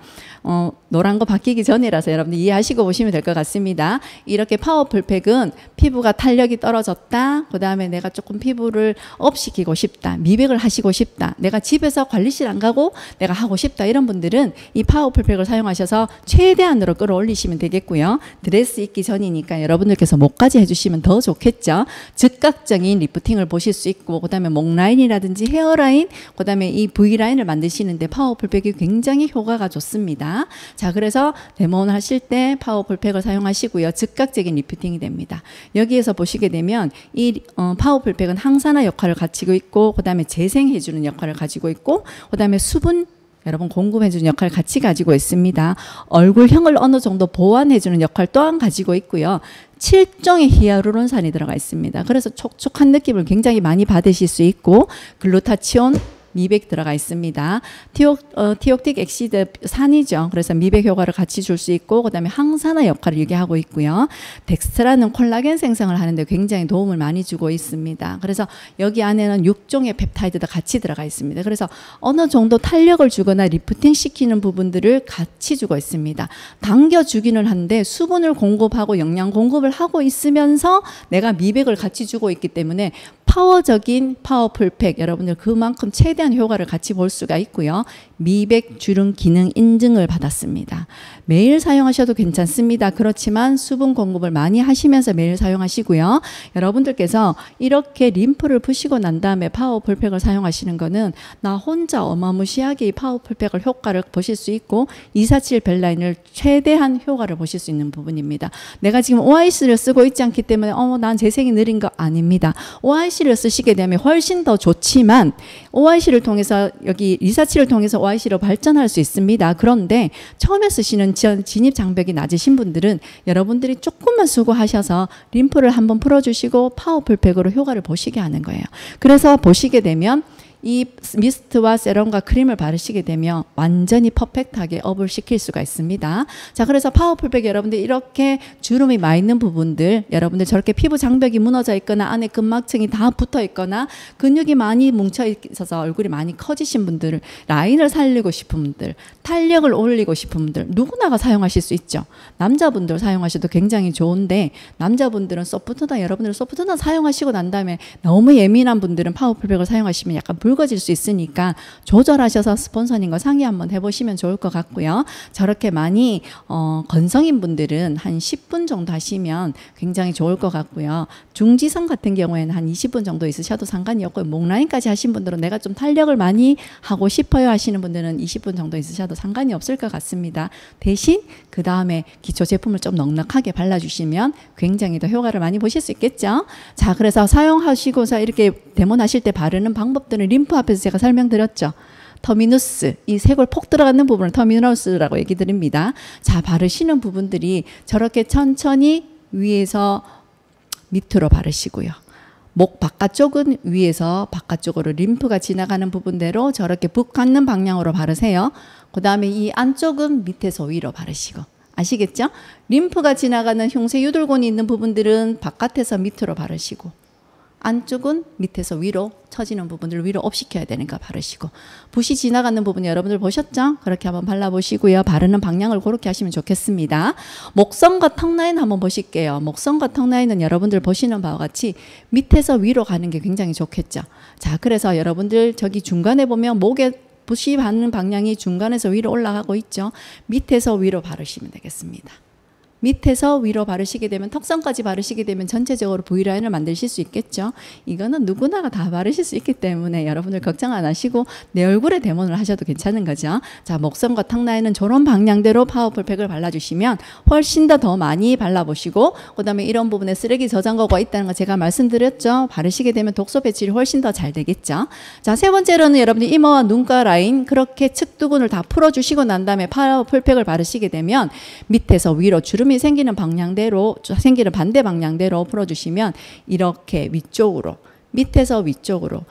노란 거 바뀌기 전이라서 여러분들 이해하시고 보시면 될 것 같습니다. 이렇게 파워풀팩은 피부가 탄력이 떨어졌다. 그 다음에 내가 조금 피부를 업시키고 싶다. 미백을 하시고 싶다. 내가 집에서 관리실 안 가고 내가 하고 싶다. 이런 분들은 이 파워풀팩을 사용하셔서 최대한으로 끌어올리시면 되겠고요. 드레스 입기 전이니까 여러분들께서 목까지 해주시면 더 좋겠죠. 즉각적인 리프팅을 보실 수 있고 그 다음에 목 라인이라든지 헤어라인 그 다음에 이 V라인을 만드시는데 파워풀팩이 굉장히 효과가 좋습니다. 자, 그래서 데몬 하실 때 파워풀팩을 사용하시고요. 즉각적인 리프팅이 됩니다. 여기에서 보시게 되면 이 파워풀팩은 항산화 역할을 가지고 있고 그 다음에 재생해주는 역할을 가지고 있고 그 다음에 수분 여러분 공급해주는 역할을 같이 가지고 있습니다. 얼굴형을 어느 정도 보완해주는 역할 또한 가지고 있고요. 7종의 히알루론산이 들어가 있습니다. 그래서 촉촉한 느낌을 굉장히 많이 받으실 수 있고 글루타치온 미백 들어가 있습니다. 티옥틱 엑시드 산이죠. 그래서 미백 효과를 같이 줄 수 있고 그다음에 항산화 역할을 유지하고 있고요. 덱스트라는 콜라겐 생성을 하는데 굉장히 도움을 많이 주고 있습니다. 그래서 여기 안에는 6종의 펩타이드가 같이 들어가 있습니다. 그래서 어느 정도 탄력을 주거나 리프팅 시키는 부분들을 같이 주고 있습니다. 당겨주기는 한데 수분을 공급하고 영양 공급을 하고 있으면서 내가 미백을 같이 주고 있기 때문에 파워적인 파워풀팩 여러분들 그만큼 최대한 효과를 같이 볼 수가 있고요. 미백 주름 기능 인증을 받았습니다. 매일 사용하셔도 괜찮습니다. 그렇지만 수분 공급을 많이 하시면서 매일 사용하시고요. 여러분들께서 이렇게 림프를 푸시고 난 다음에 파워풀팩을 사용하시는 거는 나 혼자 어마무시하게 이 파워풀팩을 효과를 보실 수 있고 247 벨라인을 최대한 효과를 보실 수 있는 부분입니다. 내가 지금 OIC를 쓰고 있지 않기 때문에 난 재생이 느린 거 아닙니다. OIC를 쓰시게 되면 훨씬 더 좋지만 OIC를 통해서 여기 247을 통해서 OIC로 발전할 수 있습니다. 그런데 처음에 쓰시는 진입 장벽이 낮으신 분들은 여러분들이 조금만 수고하셔서 림프를 한번 풀어주시고 파워풀팩으로 효과를 보시게 하는 거예요. 그래서 보시게 되면 이 미스트와 세럼과 크림을 바르시게 되면 완전히 퍼펙트하게 업을 시킬 수가 있습니다. 자, 그래서 파워풀백 여러분들 이렇게 주름이 많이 있는 부분들, 여러분들 저렇게 피부 장벽이 무너져 있거나 안에 근막층이 다 붙어 있거나 근육이 많이 뭉쳐 있어서 얼굴이 많이 커지신 분들, 라인을 살리고 싶은 분들, 탄력을 올리고 싶은 분들 누구나가 사용하실 수 있죠. 남자분들 사용하셔도 굉장히 좋은데 남자분들은 소프트나 여러분들 소프트나 사용하시고 난 다음에 너무 예민한 분들은 파워풀백을 사용하시면 약간 붉어질 수 있으니까 조절하셔서 스폰서님과 상의 한번 해보시면 좋을 것 같고요. 저렇게 많이 건성인 분들은 한 10분 정도 하시면 굉장히 좋을 것 같고요. 중지성 같은 경우에는 한 20분 정도 있으셔도 상관이 없고요. 목 라인까지 하신 분들은 내가 좀 탄력을 많이 하고 싶어요 하시는 분들은 20분 정도 있으셔도 상관이 없을 것 같습니다. 대신 그 다음에 기초 제품을 좀 넉넉하게 발라주시면 굉장히 더 효과를 많이 보실 수 있겠죠. 자, 그래서 사용하시고서 이렇게 데모하실 때 바르는 방법들은 림프 앞에서 제가 설명드렸죠. 터미누스, 이 쇄골 폭 들어가는 부분을 터미누스라고 얘기 드립니다. 자, 바르시는 부분들이 저렇게 천천히 위에서 밑으로 바르시고요. 목 바깥쪽은 위에서 바깥쪽으로 림프가 지나가는 부분대로 저렇게 북 갖는 방향으로 바르세요. 그 다음에 이 안쪽은 밑에서 위로 바르시고, 아시겠죠? 림프가 지나가는 흉쇄 유돌곤이 있는 부분들은 바깥에서 밑으로 바르시고, 안쪽은 밑에서 위로 처지는 부분들을 위로 업시켜야 되니까 바르시고, 붓이 지나가는 부분 여러분들 보셨죠? 그렇게 한번 발라보시고요. 바르는 방향을 그렇게 하시면 좋겠습니다. 목선과 턱 라인 한번 보실게요. 목선과 턱 라인은 여러분들 보시는 바와 같이 밑에서 위로 가는 게 굉장히 좋겠죠. 자, 그래서 여러분들 저기 중간에 보면 목에 붓이 받는 방향이 중간에서 위로 올라가고 있죠. 밑에서 위로 바르시면 되겠습니다. 밑에서 위로 바르시게 되면 턱선까지 바르시게 되면 전체적으로 V라인을 만드실 수 있겠죠. 이거는 누구나가 다 바르실 수 있기 때문에 여러분들 걱정 안 하시고 내 얼굴에 데모를 하셔도 괜찮은 거죠. 자, 목선과 턱 라인은 저런 방향대로 파워풀팩을 발라주시면 훨씬 더 많이 발라보시고, 그 다음에 이런 부분에 쓰레기 저장고가 있다는 거 제가 말씀드렸죠. 바르시게 되면 독소 배출이 훨씬 더 잘 되겠죠. 자, 세 번째로는 여러분들 이마와 눈가 라인 그렇게 측두근을 다 풀어주시고 난 다음에 파워풀팩을 바르시게 되면 밑에서 위로 주름 생기는 방향대로, 생기는 반대 방향대로 풀어주시면 이렇게 위쪽으로, 밑에서 위쪽으로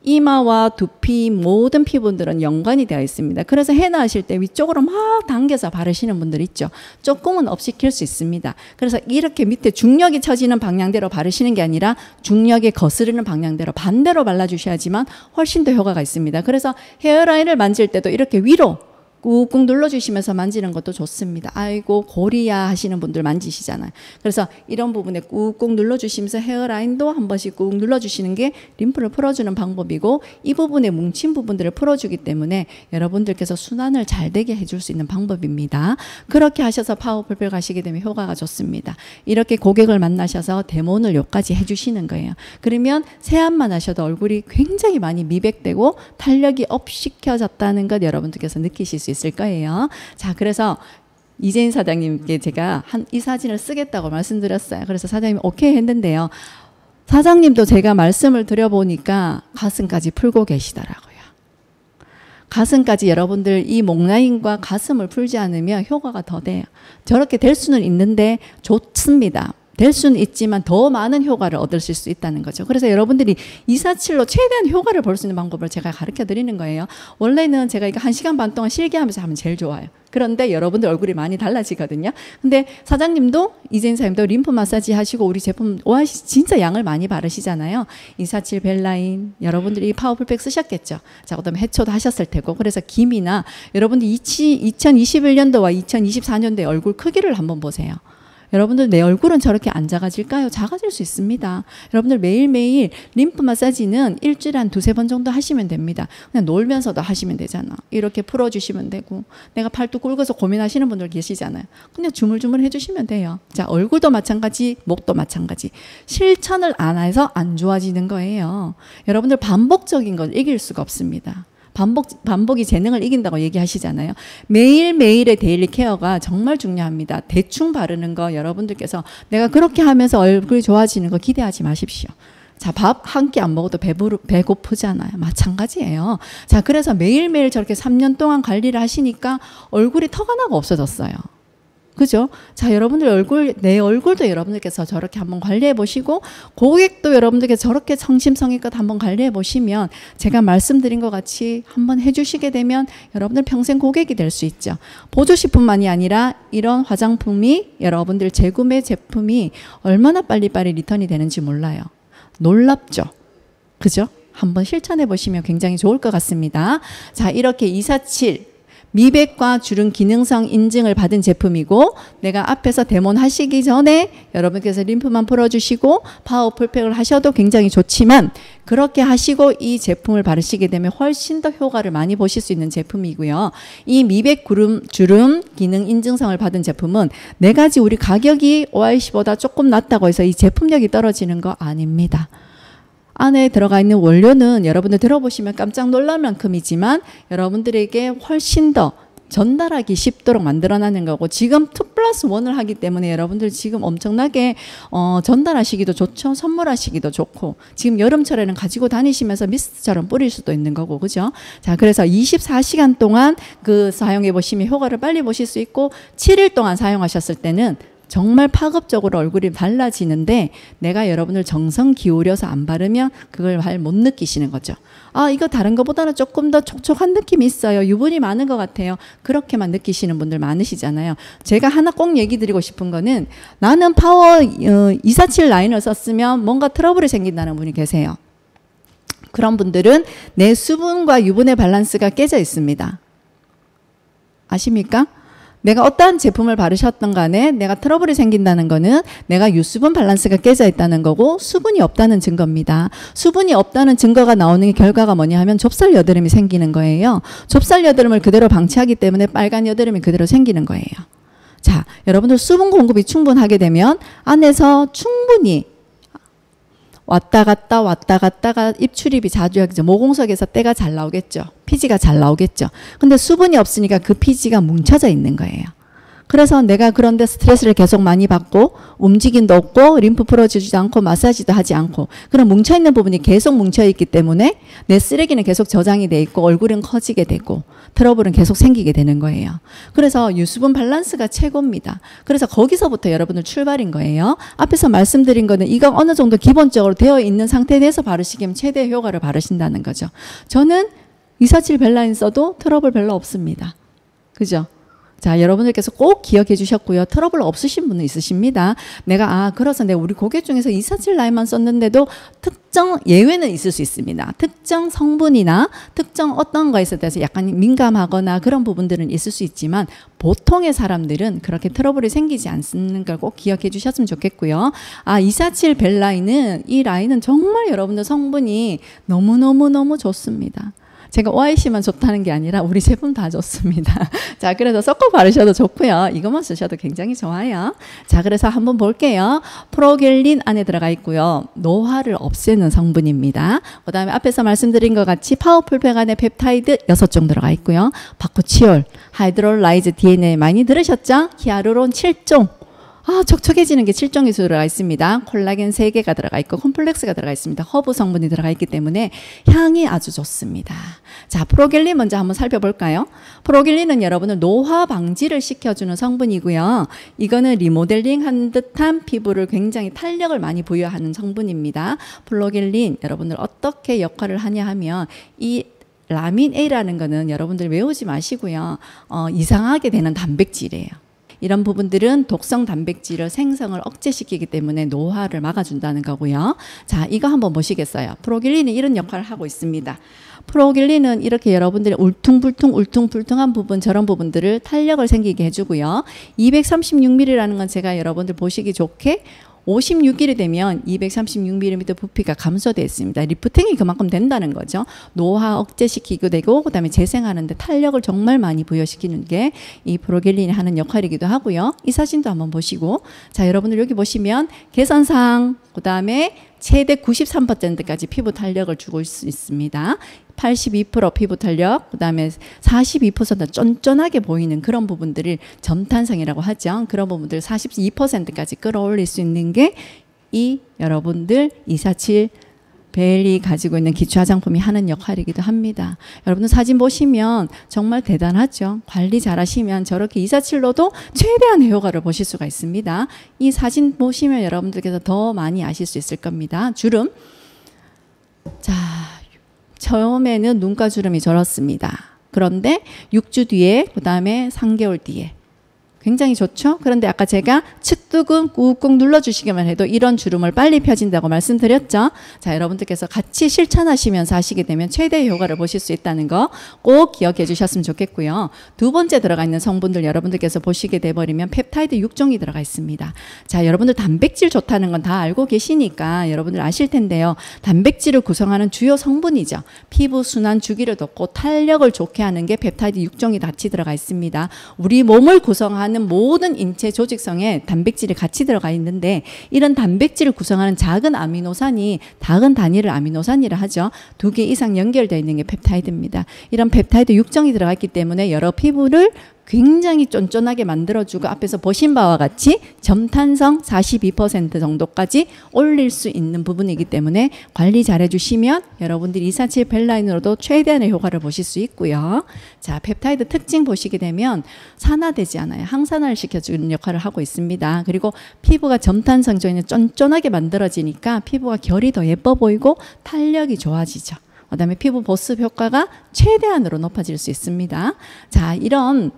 이마와 두피 모든 피부들은 연관이 되어 있습니다. 그래서 헤나 하실 때 위쪽으로 막 당겨서 바르시는 분들 있죠. 조금은 업시킬 수 있습니다. 그래서 이렇게 밑에 중력이 처지는 방향대로 바르시는 게 아니라 중력이 거스르는 방향대로 반대로 발라주셔야지만 훨씬 더 효과가 있습니다. 그래서 헤어라인을 만질 때도 이렇게 위로 꾹꾹 눌러주시면서 만지는 것도 좋습니다. 아이고 고리야 하시는 분들 만지시잖아요. 그래서 이런 부분에 꾹꾹 눌러주시면서 헤어라인도 한 번씩 꾹 눌러주시는 게 림프를 풀어주는 방법이고, 이 부분에 뭉친 부분들을 풀어주기 때문에 여러분들께서 순환을 잘 되게 해줄 수 있는 방법입니다. 그렇게 하셔서 파워풀팩 하시게 되면 효과가 좋습니다. 이렇게 고객을 만나셔서 데모를 여기까지 해주시는 거예요. 그러면 세안만 하셔도 얼굴이 굉장히 많이 미백되고 탄력이 업시켜졌다는 것 여러분들께서 느끼실 수 있을 거예요. 자, 그래서 이재인 사장님께 제가 이 사진을 쓰겠다고 말씀드렸어요. 그래서 사장님이 오케이 했는데요. 사장님도 제가 말씀을 드려보니까 가슴까지 풀고 계시더라고요. 가슴까지 여러분들 이 목 라인과 가슴을 풀지 않으면 효과가 더 돼요. 저렇게 될 수는 있는데 좋습니다. 될 수는 있지만 더 많은 효과를 얻으실 수 있다는 거죠. 그래서 여러분들이 247로 최대한 효과를 볼 수 있는 방법을 제가 가르쳐 드리는 거예요. 원래는 제가 이거 1시간 반 동안 실기하면서 하면 제일 좋아요. 그런데 여러분들 얼굴이 많이 달라지거든요. 근데 사장님도 이재인 사장님도 림프 마사지 하시고 우리 제품 오아시스 진짜 양을 많이 바르시잖아요. 247 벨라인 여러분들이 파워풀팩 쓰셨겠죠. 자, 그다음에 해초도 하셨을 테고. 그래서 김이나 여러분들 2021년도와 2024년도의 얼굴 크기를 한번 보세요. 여러분들 내 얼굴은 저렇게 안 작아질까요? 작아질 수 있습니다. 여러분들 매일매일 림프 마사지는 일주일에 한 2-3번 정도 하시면 됩니다. 그냥 놀면서도 하시면 되잖아. 이렇게 풀어주시면 되고, 내가 팔뚝 굵어서 고민하시는 분들 계시잖아요. 그냥 주물주물 해주시면 돼요. 자, 얼굴도 마찬가지, 목도 마찬가지. 실천을 안 해서 안 좋아지는 거예요. 여러분들 반복적인 걸 이길 수가 없습니다. 반복이 재능을 이긴다고 얘기하시잖아요. 매일매일의 데일리 케어가 정말 중요합니다. 대충 바르는 거 여러분들께서 내가 그렇게 하면서 얼굴이 좋아지는 거 기대하지 마십시오. 자, 밥 한 끼 안 먹어도 배고프잖아요. 마찬가지예요. 자, 그래서 매일매일 저렇게 3년 동안 관리를 하시니까 얼굴이 턱 하나가 없어졌어요. 그죠? 자, 여러분들 얼굴, 내 얼굴도 여러분들께서 저렇게 한번 관리해 보시고, 고객도 여러분들께서 저렇게 성심성의껏 한번 관리해 보시면, 제가 말씀드린 것 같이 한번 해주시게 되면 여러분들 평생 고객이 될 수 있죠. 보조식품만이 아니라 이런 화장품이 여러분들 재구매 제품이 얼마나 빨리빨리 리턴이 되는지 몰라요. 놀랍죠? 그죠? 한번 실천해 보시면 굉장히 좋을 것 같습니다. 자, 이렇게 247 미백과 주름 기능성 인증을 받은 제품이고, 내가 앞에서 데몬 하시기 전에 여러분께서 림프만 풀어주시고 파워풀팩을 하셔도 굉장히 좋지만, 그렇게 하시고 이 제품을 바르시게 되면 훨씬 더 효과를 많이 보실 수 있는 제품이고요. 이 미백 주름 기능 인증성을 받은 제품은 네 가지 우리 가격이 OIC보다 조금 낮다고 해서 이 제품력이 떨어지는 거 아닙니다. 안에 들어가 있는 원료는 여러분들 들어보시면 깜짝 놀랄 만큼이지만 여러분들에게 훨씬 더 전달하기 쉽도록 만들어내는 거고, 지금 2+1을 하기 때문에 여러분들 지금 엄청나게 전달하시기도 좋죠. 선물하시기도 좋고, 지금 여름철에는 가지고 다니시면서 미스트처럼 뿌릴 수도 있는 거고, 그죠? 자, 그래서 24시간 동안 그 사용해 보시면 효과를 빨리 보실 수 있고, 7일 동안 사용하셨을 때는 정말 파급적으로 얼굴이 달라지는데, 내가 여러분들 정성 기울여서 안 바르면 그걸 잘 못 느끼시는 거죠. 아, 이거 다른 것보다는 조금 더 촉촉한 느낌이 있어요. 유분이 많은 것 같아요. 그렇게만 느끼시는 분들 많으시잖아요. 제가 하나 꼭 얘기 드리고 싶은 거는, 나는 파워 247 라인을 썼으면 뭔가 트러블이 생긴다는 분이 계세요. 그런 분들은 내 수분과 유분의 밸런스가 깨져 있습니다. 아십니까? 내가 어떠한 제품을 바르셨던 간에 내가 트러블이 생긴다는 거는 내가 유수분 밸런스가 깨져 있다는 거고, 수분이 없다는 증거입니다. 수분이 없다는 증거가 나오는 결과가 뭐냐 하면 좁쌀 여드름이 생기는 거예요. 좁쌀 여드름을 그대로 방치하기 때문에 빨간 여드름이 그대로 생기는 거예요. 자, 여러분들 수분 공급이 충분하게 되면 안에서 충분히 왔다 갔다가 입출입이 자주 하겠죠. 모공석에서 때가 잘 나오겠죠. 피지가 잘 나오겠죠. 근데 수분이 없으니까 그 피지가 뭉쳐져 있는 거예요. 그래서 내가 그런데 스트레스를 계속 많이 받고 움직임도 없고 림프 풀어주지도 않고 마사지도 하지 않고, 그런 뭉쳐있는 부분이 계속 뭉쳐있기 때문에 내 쓰레기는 계속 저장이 돼 있고 얼굴은 커지게 되고 트러블은 계속 생기게 되는 거예요. 그래서 유수분 밸런스가 최고입니다. 그래서 거기서부터 여러분들 출발인 거예요. 앞에서 말씀드린 거는 이거 어느 정도 기본적으로 되어 있는 상태에서 바르시기면 최대 효과를 바르신다는 거죠. 저는 247 벨라인 써도 트러블 별로 없습니다. 그죠? 자, 여러분들께서 꼭 기억해 주셨고요. 트러블 없으신 분은 있으십니다. 그래서 내가 우리 고객 중에서 247 라인만 썼는데도 특정 예외는 있을 수 있습니다. 특정 성분이나 특정 어떤 거에 대해서 약간 민감하거나 그런 부분들은 있을 수 있지만, 보통의 사람들은 그렇게 트러블이 생기지 않는 걸 꼭 기억해 주셨으면 좋겠고요. 247 벨라인은, 이 라인은 정말 여러분들 성분이 너무너무너무 좋습니다. 제가 OIC만 좋다는 게 아니라 우리 제품 다 좋습니다. 자, 그래서 섞어 바르셔도 좋고요. 이것만 쓰셔도 굉장히 좋아요. 자, 그래서 한번 볼게요. 프로겔린 안에 들어가 있고요. 노화를 없애는 성분입니다. 그 다음에 앞에서 말씀드린 것 같이 파워풀팩 안에 펩타이드 6종 들어가 있고요. 바코치올, 하이드롤라이즈 DNA 많이 들으셨죠? 히아루론 7종. 촉촉해지는 게 7종이 들어가 있습니다. 콜라겐 3개가 들어가 있고 콤플렉스가 들어가 있습니다. 허브 성분이 들어가 있기 때문에 향이 아주 좋습니다. 자, 프로겔린 먼저 한번 살펴볼까요? 프로겔린은 여러분들 노화 방지를 시켜주는 성분이고요. 이거는 리모델링한 듯한 피부를 굉장히 탄력을 많이 부여하는 성분입니다. 프로겔린 여러분들 어떻게 역할을 하냐 하면, 이 라민 A라는 거는 여러분들 외우지 마시고요. 이상하게 되는 단백질이에요. 이런 부분들은 독성 단백질을 생성을 억제시키기 때문에 노화를 막아준다는 거고요. 자, 이거 한번 보시겠어요? 프로겔린이 이런 역할을 하고 있습니다. 프로겔린은 이렇게 여러분들의 울퉁불퉁한 부분, 저런 부분들을 탄력을 생기게 해주고요. 236mm라는 건 제가 여러분들 보시기 좋게 56일이 되면 236mm 부피가 감소되어 있습니다. 리프팅이 그만큼 된다는 거죠. 노화 억제시키고 되고, 그 다음에 재생하는데 탄력을 정말 많이 부여시키는 게 이 프로겔린이 하는 역할이기도 하고요. 이 사진도 한번 보시고, 자, 여러분들 여기 보시면 개선상, 그 다음에 최대 93%까지 피부 탄력을 주고 있습니다. 82% 피부 탄력, 그 다음에 42% 쫀쫀하게 보이는 그런 부분들을 점탄성이라고 하죠. 그런 부분들 42%까지 끌어올릴 수 있는 게 이 여러분들 247 벨이 가지고 있는 기초 화장품이 하는 역할이기도 합니다. 여러분들 사진 보시면 정말 대단하죠. 관리 잘 하시면 저렇게 247로도 최대한의 효과를 보실 수가 있습니다. 이 사진 보시면 여러분들께서 더 많이 아실 수 있을 겁니다. 주름. 자, 처음에는 눈가 주름이 저렇습니다. 그런데 6주 뒤에, 그 다음에 3개월 뒤에 굉장히 좋죠? 그런데 아까 제가 측두근 꾹꾹 눌러주시기만 해도 이런 주름을 빨리 펴진다고 말씀드렸죠? 자, 여러분들께서 같이 실천하시면서 하시게 되면 최대의 효과를 보실 수 있다는 거 꼭 기억해 주셨으면 좋겠고요. 두 번째 들어가 있는 성분들 여러분들께서 보시게 돼버리면 펩타이드 6종이 들어가 있습니다. 자, 여러분들 단백질 좋다는 건 다 알고 계시니까 여러분들 아실 텐데요. 단백질을 구성하는 주요 성분이죠. 피부 순환 주기를 돋고 탄력을 좋게 하는 게 펩타이드 6종이 같이 들어가 있습니다. 우리 몸을 구성하는 모든 인체 조직성에 단백질이 같이 들어가 있는데 이런 단백질을 구성하는 작은 아미노산이 작은 단위를 아미노산이라 하죠. 2개 이상 연결되어 있는 게 펩타이드입니다. 이런 펩타이드 6종이 들어가 있기 때문에 여러 피부를 굉장히 쫀쫀하게 만들어주고 앞에서 보신 바와 같이 점탄성 42% 정도까지 올릴 수 있는 부분이기 때문에 관리 잘 해주시면 여러분들이 247 벨라인으로도 최대한의 효과를 보실 수 있고요. 자, 펩타이드 특징 보시게 되면 산화되지 않아요. 항산화를 시켜주는 역할을 하고 있습니다. 그리고 피부가 점탄성적인 쫀쫀하게 만들어지니까 피부가 결이 더 예뻐 보이고 탄력이 좋아지죠. 그 다음에 피부 보습 효과가 최대한으로 높아질 수 있습니다. 자, 이런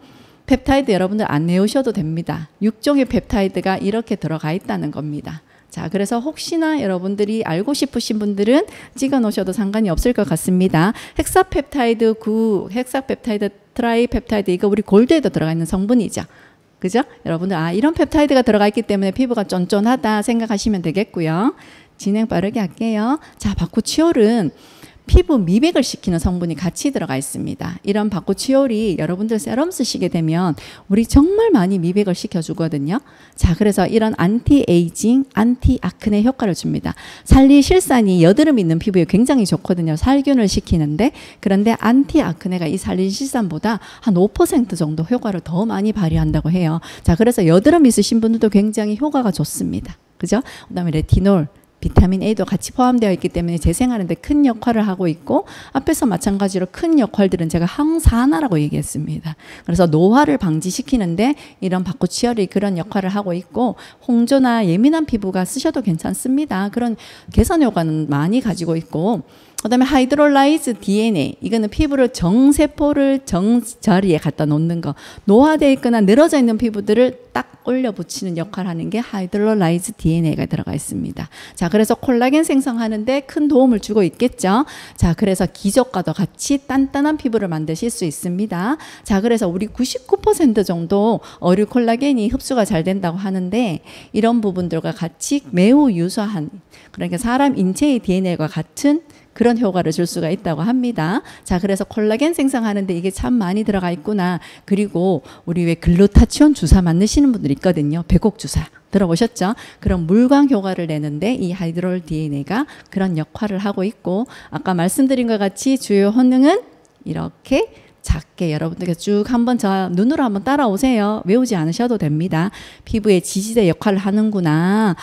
펩타이드 여러분들 안 외우셔도 됩니다. 6종의 펩타이드가 이렇게 들어가 있다는 겁니다. 자, 그래서 혹시나 여러분들이 알고 싶으신 분들은 찍어 놓으셔도 상관이 없을 것 같습니다. 헥사펩타이드 9, 헥사펩타이드 트라이펩타이드 이거 우리 골드에도 들어가 있는 성분이죠. 그죠? 여러분들 이런 펩타이드가 들어가 있기 때문에 피부가 쫀쫀하다 생각하시면 되겠고요. 진행 빠르게 할게요. 자, 바쿠치올은 피부 미백을 시키는 성분이 같이 들어가 있습니다. 이런 바쿠치올이 여러분들 세럼 쓰시게 되면 우리 정말 많이 미백을 시켜주거든요. 자, 그래서 이런 안티에이징, 안티아크네 효과를 줍니다. 살리실산이 여드름 있는 피부에 굉장히 좋거든요. 살균을 시키는데 그런데 안티아크네가 이 살리실산보다 한 5% 정도 효과를 더 많이 발휘한다고 해요. 자, 그래서 여드름 있으신 분들도 굉장히 효과가 좋습니다. 그죠? 그 다음에 레티놀, 비타민 A도 같이 포함되어 있기 때문에 재생하는데 큰 역할을 하고 있고 앞에서 마찬가지로 큰 역할들은 제가 항산화라고 얘기했습니다. 그래서 노화를 방지시키는데 이런 바쿠치올이 그런 역할을 하고 있고 홍조나 예민한 피부가 쓰셔도 괜찮습니다. 그런 개선 효과는 많이 가지고 있고 그 다음에 하이드롤라이즈 DNA 이거는 피부를 정세포를 정자리에 갖다 놓는 거 노화되어 있거나 늘어져 있는 피부들을 딱 올려 붙이는 역할을 하는 게 하이드롤라이즈 DNA가 들어가 있습니다. 자, 그래서 콜라겐 생성하는데 큰 도움을 주고 있겠죠. 자, 그래서 기저과도 같이 단단한 피부를 만드실 수 있습니다. 자, 그래서 우리 99% 정도 어류 콜라겐이 흡수가 잘 된다고 하는데 이런 부분들과 같이 매우 유사한 그러니까 사람 인체의 DNA와 같은 그런 효과를 줄 수가 있다고 합니다. 자, 그래서 콜라겐 생성하는데 이게 참 많이 들어가 있구나. 그리고 우리 왜 글루타치온 주사 맞으시는 분들 있거든요. 배곡 주사. 들어보셨죠? 그런 물광 효과를 내는데 이 하이드롤 DNA가 그런 역할을 하고 있고 아까 말씀드린 것 같이 주요 효능은 이렇게 작게 여러분들께서 쭉 한번 저 눈으로 한번 따라오세요. 외우지 않으셔도 됩니다. 피부의 지지대 역할을 하는구나.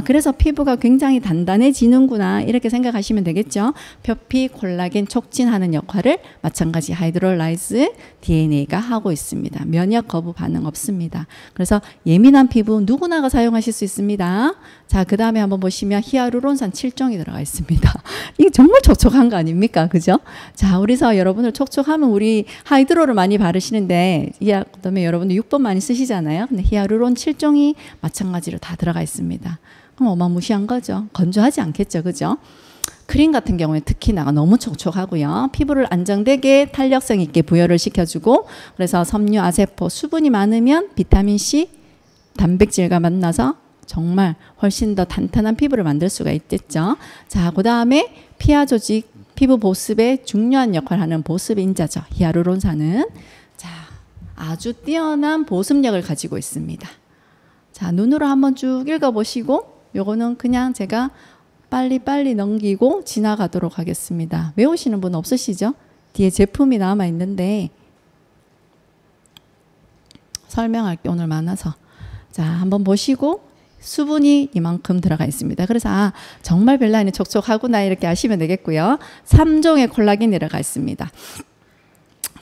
그래서 피부가 굉장히 단단해지는구나. 이렇게 생각하시면 되겠죠. 표피 콜라겐 촉진하는 역할을 마찬가지 하이드롤라이즈 DNA가 하고 있습니다. 면역 거부 반응 없습니다. 그래서 예민한 피부 누구나가 사용하실 수 있습니다. 자, 그 다음에 한번 보시면 히아루론산 7종이 들어가 있습니다. 이게 정말 촉촉한 거 아닙니까? 그죠? 자, 우리서 여러분들 촉촉하면 우리 하이드로를 많이 바르시는데 그다음에 여러분들 6번 많이 쓰시잖아요. 근데 히아루론 7종이 마찬가지로 다 들어가 있습니다. 그럼 어마무시한 거죠. 건조하지 않겠죠. 그죠? 크림 같은 경우에 특히나 너무 촉촉하고요. 피부를 안정되게 탄력성 있게 부여를 시켜주고 그래서 섬유, 아세포, 수분이 많으면 비타민C, 단백질과 만나서 정말 훨씬 더 탄탄한 피부를 만들 수가 있겠죠. 자, 그 다음에 피하 조직, 피부 보습에 중요한 역할을 하는 보습인자죠. 히아루론산은. 자, 아주 뛰어난 보습력을 가지고 있습니다. 자, 눈으로 한번 쭉 읽어보시고 요거는 그냥 제가 빨리빨리 넘기고 지나가도록 하겠습니다. 외우시는 분 없으시죠? 뒤에 제품이 남아 있는데 설명할 게 오늘 많아서 자, 한번 보시고 수분이 이만큼 들어가 있습니다. 그래서 아, 정말 벨라인이 촉촉하구나 이렇게 아시면 되겠고요. 3종의 콜라겐이 들어가 있습니다.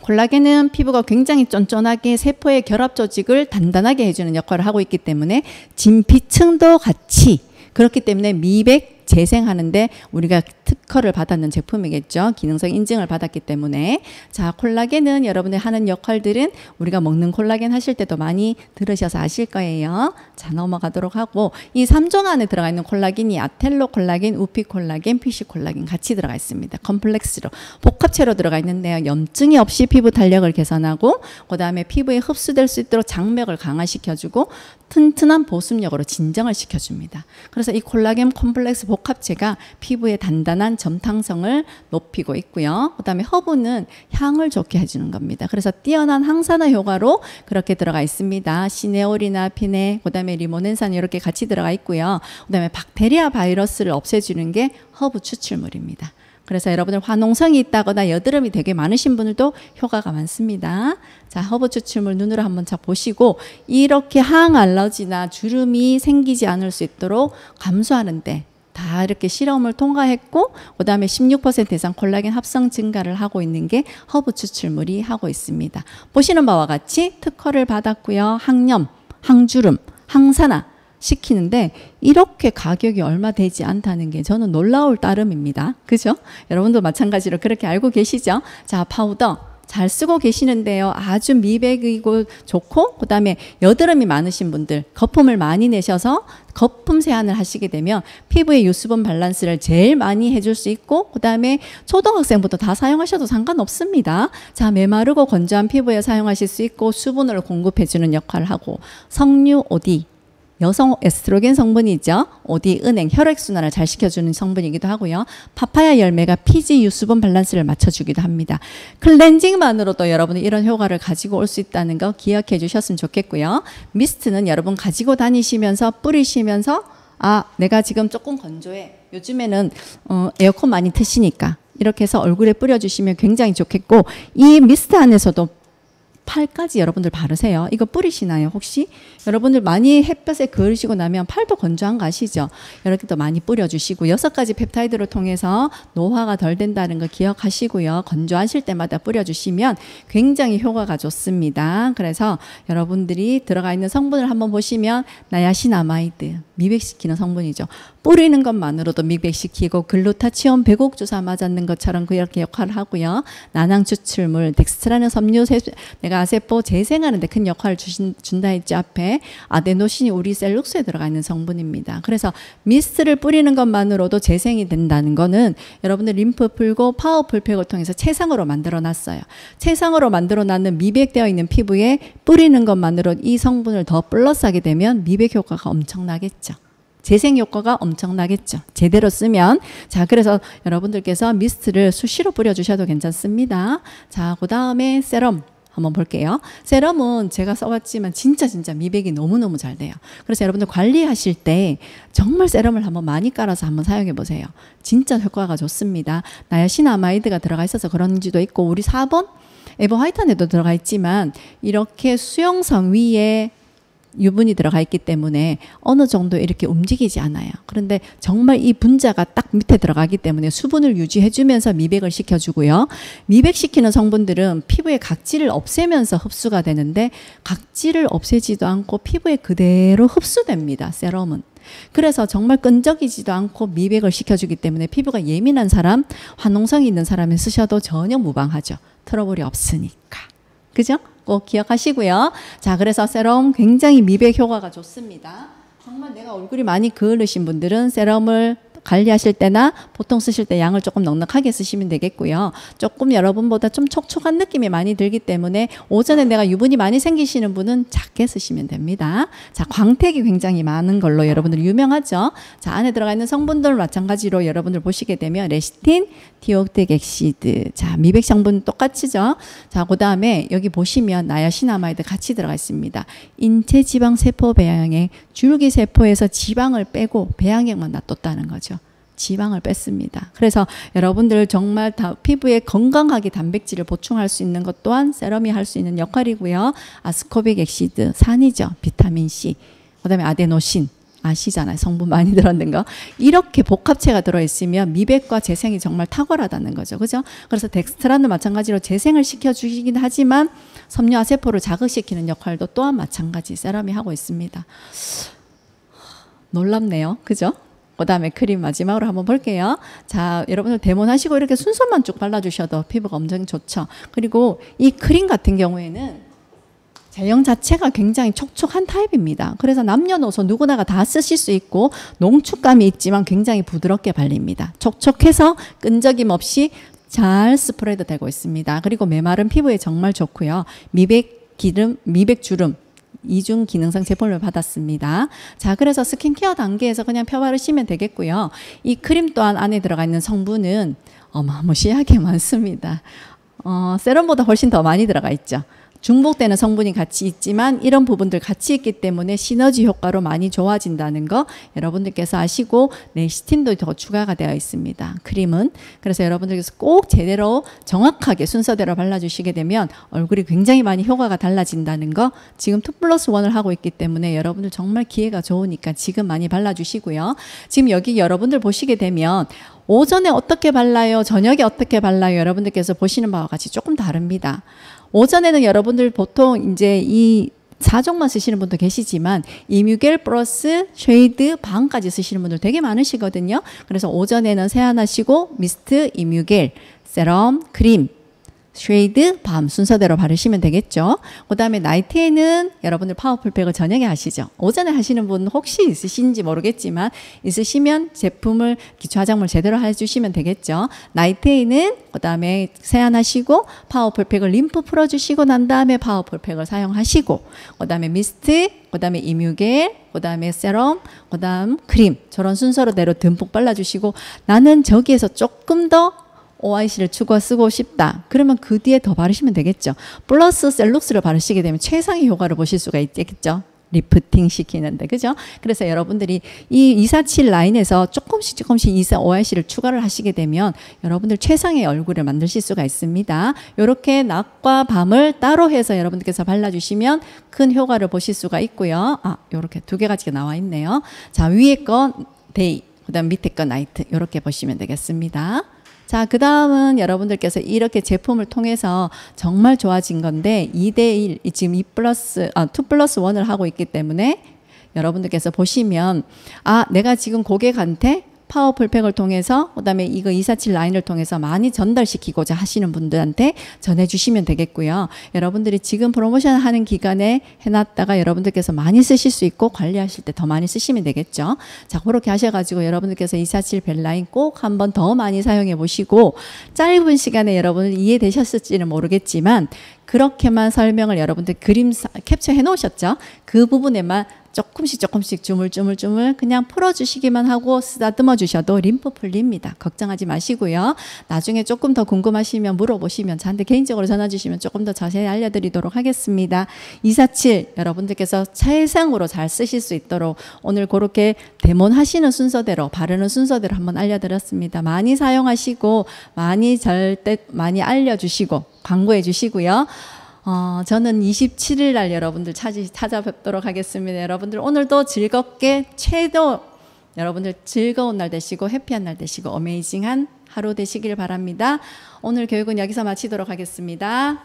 콜라겐은 피부가 굉장히 쫀쫀하게 세포의 결합 조직을 단단하게 해주는 역할을 하고 있기 때문에 진피층도 같이, 그렇기 때문에 미백, 재생하는데 우리가 특허를 받았는 제품이겠죠. 기능성 인증을 받았기 때문에. 자, 콜라겐은 여러분들 하는 역할들은 우리가 먹는 콜라겐 하실 때도 많이 들으셔서 아실 거예요. 자, 넘어가도록 하고, 이 3종 안에 들어가 있는 콜라겐이 아텔로 콜라겐, 우피 콜라겐, 피시 콜라겐 같이 들어가 있습니다. 컴플렉스로, 복합체로 들어가 있는데요. 염증이 없이 피부 탄력을 개선하고, 그 다음에 피부에 흡수될 수 있도록 장벽을 강화시켜주고, 튼튼한 보습력으로 진정을 시켜줍니다. 그래서 이 콜라겐 컴플렉스 복합체가 피부의 단단한 점탕성을 높이고 있고요. 그 다음에 허브는 향을 좋게 해주는 겁니다. 그래서 뛰어난 항산화 효과로 그렇게 들어가 있습니다. 시네올이나 피네, 그 다음에 리모넨산이 이렇게 같이 들어가 있고요. 그 다음에 박테리아 바이러스를 없애주는 게 허브 추출물입니다. 그래서 여러분들 화농성이 있다거나 여드름이 되게 많으신 분들도 효과가 많습니다. 자, 허브 추출물 눈으로 한번 자 보시고, 이렇게 항알러지나 주름이 생기지 않을 수 있도록 감소하는데 다 이렇게 실험을 통과했고, 그 다음에 16% 이상 콜라겐 합성 증가를 하고 있는 게 허브 추출물이 하고 있습니다. 보시는 바와 같이 특허를 받았고요. 항염, 항주름, 항산화 시키는데 이렇게 가격이 얼마 되지 않다는 게 저는 놀라울 따름입니다. 그죠? 여러분도 마찬가지로 그렇게 알고 계시죠? 자, 파우더 잘 쓰고 계시는데요. 아주 미백이고 좋고, 그 다음에 여드름이 많으신 분들, 거품을 많이 내셔서 거품 세안을 하시게 되면 피부의 유수분 밸런스를 제일 많이 해줄 수 있고, 그 다음에 초등학생부터 다 사용하셔도 상관없습니다. 자, 메마르고 건조한 피부에 사용하실 수 있고, 수분을 공급해주는 역할을 하고, 석류 OD, 여성 에스트로겐 성분이죠. OD, 은행, 혈액순환을 잘 시켜주는 성분이기도 하고요. 파파야 열매가 피지 유수분 밸런스를 맞춰주기도 합니다. 클렌징만으로도 여러분이 이런 효과를 가지고 올 수 있다는 거 기억해 주셨으면 좋겠고요. 미스트는 여러분 가지고 다니시면서 뿌리시면서, 아, 내가 지금 조금 건조해. 요즘에는 에어컨 많이 트시니까 이렇게 해서 얼굴에 뿌려주시면 굉장히 좋겠고, 이 미스트 안에서도 팔까지 여러분들 바르세요. 이거 뿌리시나요 혹시? 여러분들 많이 햇볕에 그으시고 나면 팔도 건조한 거 아시죠? 이렇게 또 많이 뿌려주시고, 6가지 펩타이드를 통해서 노화가 덜 된다는 거 기억하시고요. 건조하실 때마다 뿌려주시면 굉장히 효과가 좋습니다. 그래서 여러분들이 들어가 있는 성분을 한번 보시면 나야신아마이드, 미백시키는 성분이죠. 뿌리는 것만으로도 미백시키고, 글루타치온 배곡 주사 맞았는 것처럼 그렇게 역할을 하고요. 난황 추출물, 덱스트라는 섬유, 내가 세포 재생하는 데 큰 역할을 준다 했죠. 앞에 아데노신이 우리 셀 육수에 들어가 있는 성분입니다. 그래서 미스트를 뿌리는 것만으로도 재생이 된다는 거는 여러분들 림프 풀고 파워 풀팩을 통해서 체상으로 만들어 놨어요. 체상으로 만들어 놨는 미백되어 있는 피부에 뿌리는 것만으로 이 성분을 더 플러스하게 되면 미백 효과가 엄청나겠죠. 재생 효과가 엄청나겠죠. 제대로 쓰면. 자, 그래서 여러분들께서 미스트를 수시로 뿌려주셔도 괜찮습니다. 자, 그 다음에 세럼 한번 볼게요. 세럼은 제가 써봤지만 진짜 미백이 너무너무 잘 돼요. 그래서 여러분들 관리하실 때 정말 세럼을 한번 많이 깔아서 한번 사용해 보세요. 진짜 효과가 좋습니다. 나야신아마이드가 들어가 있어서 그런지도 있고, 우리 4번 에버화이탄에도 들어가 있지만 이렇게 수용성 위에 유분이 들어가 있기 때문에 어느 정도 이렇게 움직이지 않아요. 그런데 정말 이 분자가 딱 밑에 들어가기 때문에 수분을 유지해주면서 미백을 시켜주고요. 미백시키는 성분들은 피부의 각질을 없애면서 흡수가 되는데 각질을 없애지도 않고 피부에 그대로 흡수됩니다. 세럼은. 그래서 정말 끈적이지도 않고 미백을 시켜주기 때문에 피부가 예민한 사람, 화농성이 있는 사람이 쓰셔도 전혀 무방하죠. 트러블이 없으니까. 그죠? 꼭 기억하시고요. 자, 그래서 세럼 굉장히 미백 효과가 좋습니다. 정말 내가 얼굴이 많이 그을으신 분들은 세럼을 관리하실 때나 보통 쓰실 때 양을 조금 넉넉하게 쓰시면 되겠고요. 조금 여러분보다 좀 촉촉한 느낌이 많이 들기 때문에 오전에 내가 유분이 많이 생기시는 분은 작게 쓰시면 됩니다. 자, 광택이 굉장히 많은 걸로 여러분들 유명하죠. 자, 안에 들어가 있는 성분들 마찬가지로 여러분들 보시게 되면 레시틴, 디옥텍 엑시드, 자, 미백 성분 똑같이죠. 자, 그 다음에 여기 보시면 나야신아마이드 같이 들어가 있습니다. 인체 지방 세포 배양액, 줄기 세포에서 지방을 빼고 배양액만 놔뒀다는 거죠. 지방을 뺐습니다. 그래서 여러분들 정말 피부에 건강하게 단백질을 보충할 수 있는 것 또한 세럼이 할 수 있는 역할이고요. 아스코빅 엑시드, 산이죠. 비타민C, 그 다음에 아데노신, 아시잖아요. 성분 많이 들었는 거. 이렇게 복합체가 들어있으면 미백과 재생이 정말 탁월하다는 거죠. 그죠? 그래서 덱스트라는 마찬가지로 재생을 시켜주시긴 하지만 섬유화 세포를 자극시키는 역할도 또한 마찬가지 세럼이 하고 있습니다. 놀랍네요. 그죠? 그 다음에 크림 마지막으로 한번 볼게요. 자, 여러분들 데몬하시고 이렇게 순서만 쭉 발라주셔도 피부가 엄청 좋죠. 그리고 이 크림 같은 경우에는 제형 자체가 굉장히 촉촉한 타입입니다. 그래서 남녀노소 누구나가 다 쓰실 수 있고 농축감이 있지만 굉장히 부드럽게 발립니다. 촉촉해서 끈적임 없이 잘 스프레드 되고 있습니다. 그리고 메마른 피부에 정말 좋고요. 미백 기름, 미백 주름 이중 기능성 제품을 받았습니다. 자, 그래서 스킨케어 단계에서 그냥 펴 바르시면 되겠고요. 이 크림 또한 안에 들어가 있는 성분은 어마무시하게 많습니다. 세럼보다 훨씬 더 많이 들어가 있죠. 중복되는 성분이 같이 있지만 이런 부분들 같이 있기 때문에 시너지 효과로 많이 좋아진다는 거 여러분들께서 아시고 레시틴도 더 추가가 되어 있습니다. 크림은. 그래서 여러분들께서 꼭 제대로 정확하게 순서대로 발라주시게 되면 얼굴이 굉장히 많이 효과가 달라진다는 거 지금 2+1을 하고 있기 때문에 여러분들 정말 기회가 좋으니까 지금 많이 발라주시고요. 지금 여기 여러분들 보시게 되면 오전에 어떻게 발라요? 저녁에 어떻게 발라요? 여러분들께서 보시는 바와 같이 조금 다릅니다. 오전에는 여러분들 보통 이제 이 4종만 쓰시는 분도 계시지만 이뮤겔 플러스 쉐이드 밤까지 쓰시는 분들 되게 많으시거든요. 그래서 오전에는 세안하시고 미스트, 이뮤겔, 세럼, 크림, 쉐이드, 밤 순서대로 바르시면 되겠죠. 그 다음에 나이트에는 여러분들 파워풀 팩을 저녁에 하시죠. 오전에 하시는 분 혹시 있으신지 모르겠지만 있으시면 제품을 기초 화장물 제대로 해주시면 되겠죠. 나이트에는 그 다음에 세안하시고 파워풀 팩을 림프 풀어주시고 난 다음에 파워풀 팩을 사용하시고 그 다음에 미스트, 그 다음에 이뮤겔, 그 다음에 세럼, 그 다음 크림 저런 순서대로 듬뿍 발라주시고 나는 저기에서 조금 더 OIC를 추가 쓰고 싶다. 그러면 그 뒤에 더 바르시면 되겠죠. 플러스 셀룩스를 바르시게 되면 최상의 효과를 보실 수가 있겠죠. 리프팅 시키는데 그죠? 그래서 여러분들이 이 247 라인에서 조금씩 OIC를 추가를 하시게 되면 여러분들 최상의 얼굴을 만드실 수가 있습니다. 이렇게 낮과 밤을 따로 해서 여러분들께서 발라주시면 큰 효과를 보실 수가 있고요. 이렇게 두 개 가지가 나와 있네요. 자, 위에 건 데이, 그 다음 밑에 건 나이트 이렇게 보시면 되겠습니다. 자, 그 다음은 여러분들께서 이렇게 제품을 통해서 정말 좋아진 건데 2대1 지금 2+1을 하고 있기 때문에 여러분들께서 보시면 내가 지금 고객한테 파워풀 팩을 통해서 그다음에 이거 247 라인을 통해서 많이 전달시키고자 하시는 분들한테 전해주시면 되겠고요. 여러분들이 지금 프로모션 하는 기간에 해놨다가 여러분들께서 많이 쓰실 수 있고 관리하실 때 더 많이 쓰시면 되겠죠. 자, 그렇게 하셔가지고 여러분들께서 247 벨라인 꼭 한번 더 많이 사용해 보시고 짧은 시간에 여러분들 이해되셨을지는 모르겠지만 그렇게만 설명을 여러분들 그림 캡처해 놓으셨죠? 그 부분에만 조금씩 주물주물 그냥 풀어주시기만 하고 쓰다듬어 주셔도 림프 풀립니다. 걱정하지 마시고요. 나중에 조금 더 궁금하시면 물어보시면 저한테 개인적으로 전화 주시면 조금 더 자세히 알려드리도록 하겠습니다. 247 여러분들께서 최상으로 잘 쓰실 수 있도록 오늘 그렇게 데몬하시는 순서대로 바르는 순서대로 한번 알려드렸습니다. 많이 사용하시고 많이 알려주시고 광고해 주시고요. 저는 27일 날 여러분들 찾아뵙도록 하겠습니다. 여러분들 오늘도 즐겁게 여러분들 즐거운 날 되시고 해피한 날 되시고 어메이징한 하루 되시길 바랍니다. 오늘 교육은 여기서 마치도록 하겠습니다.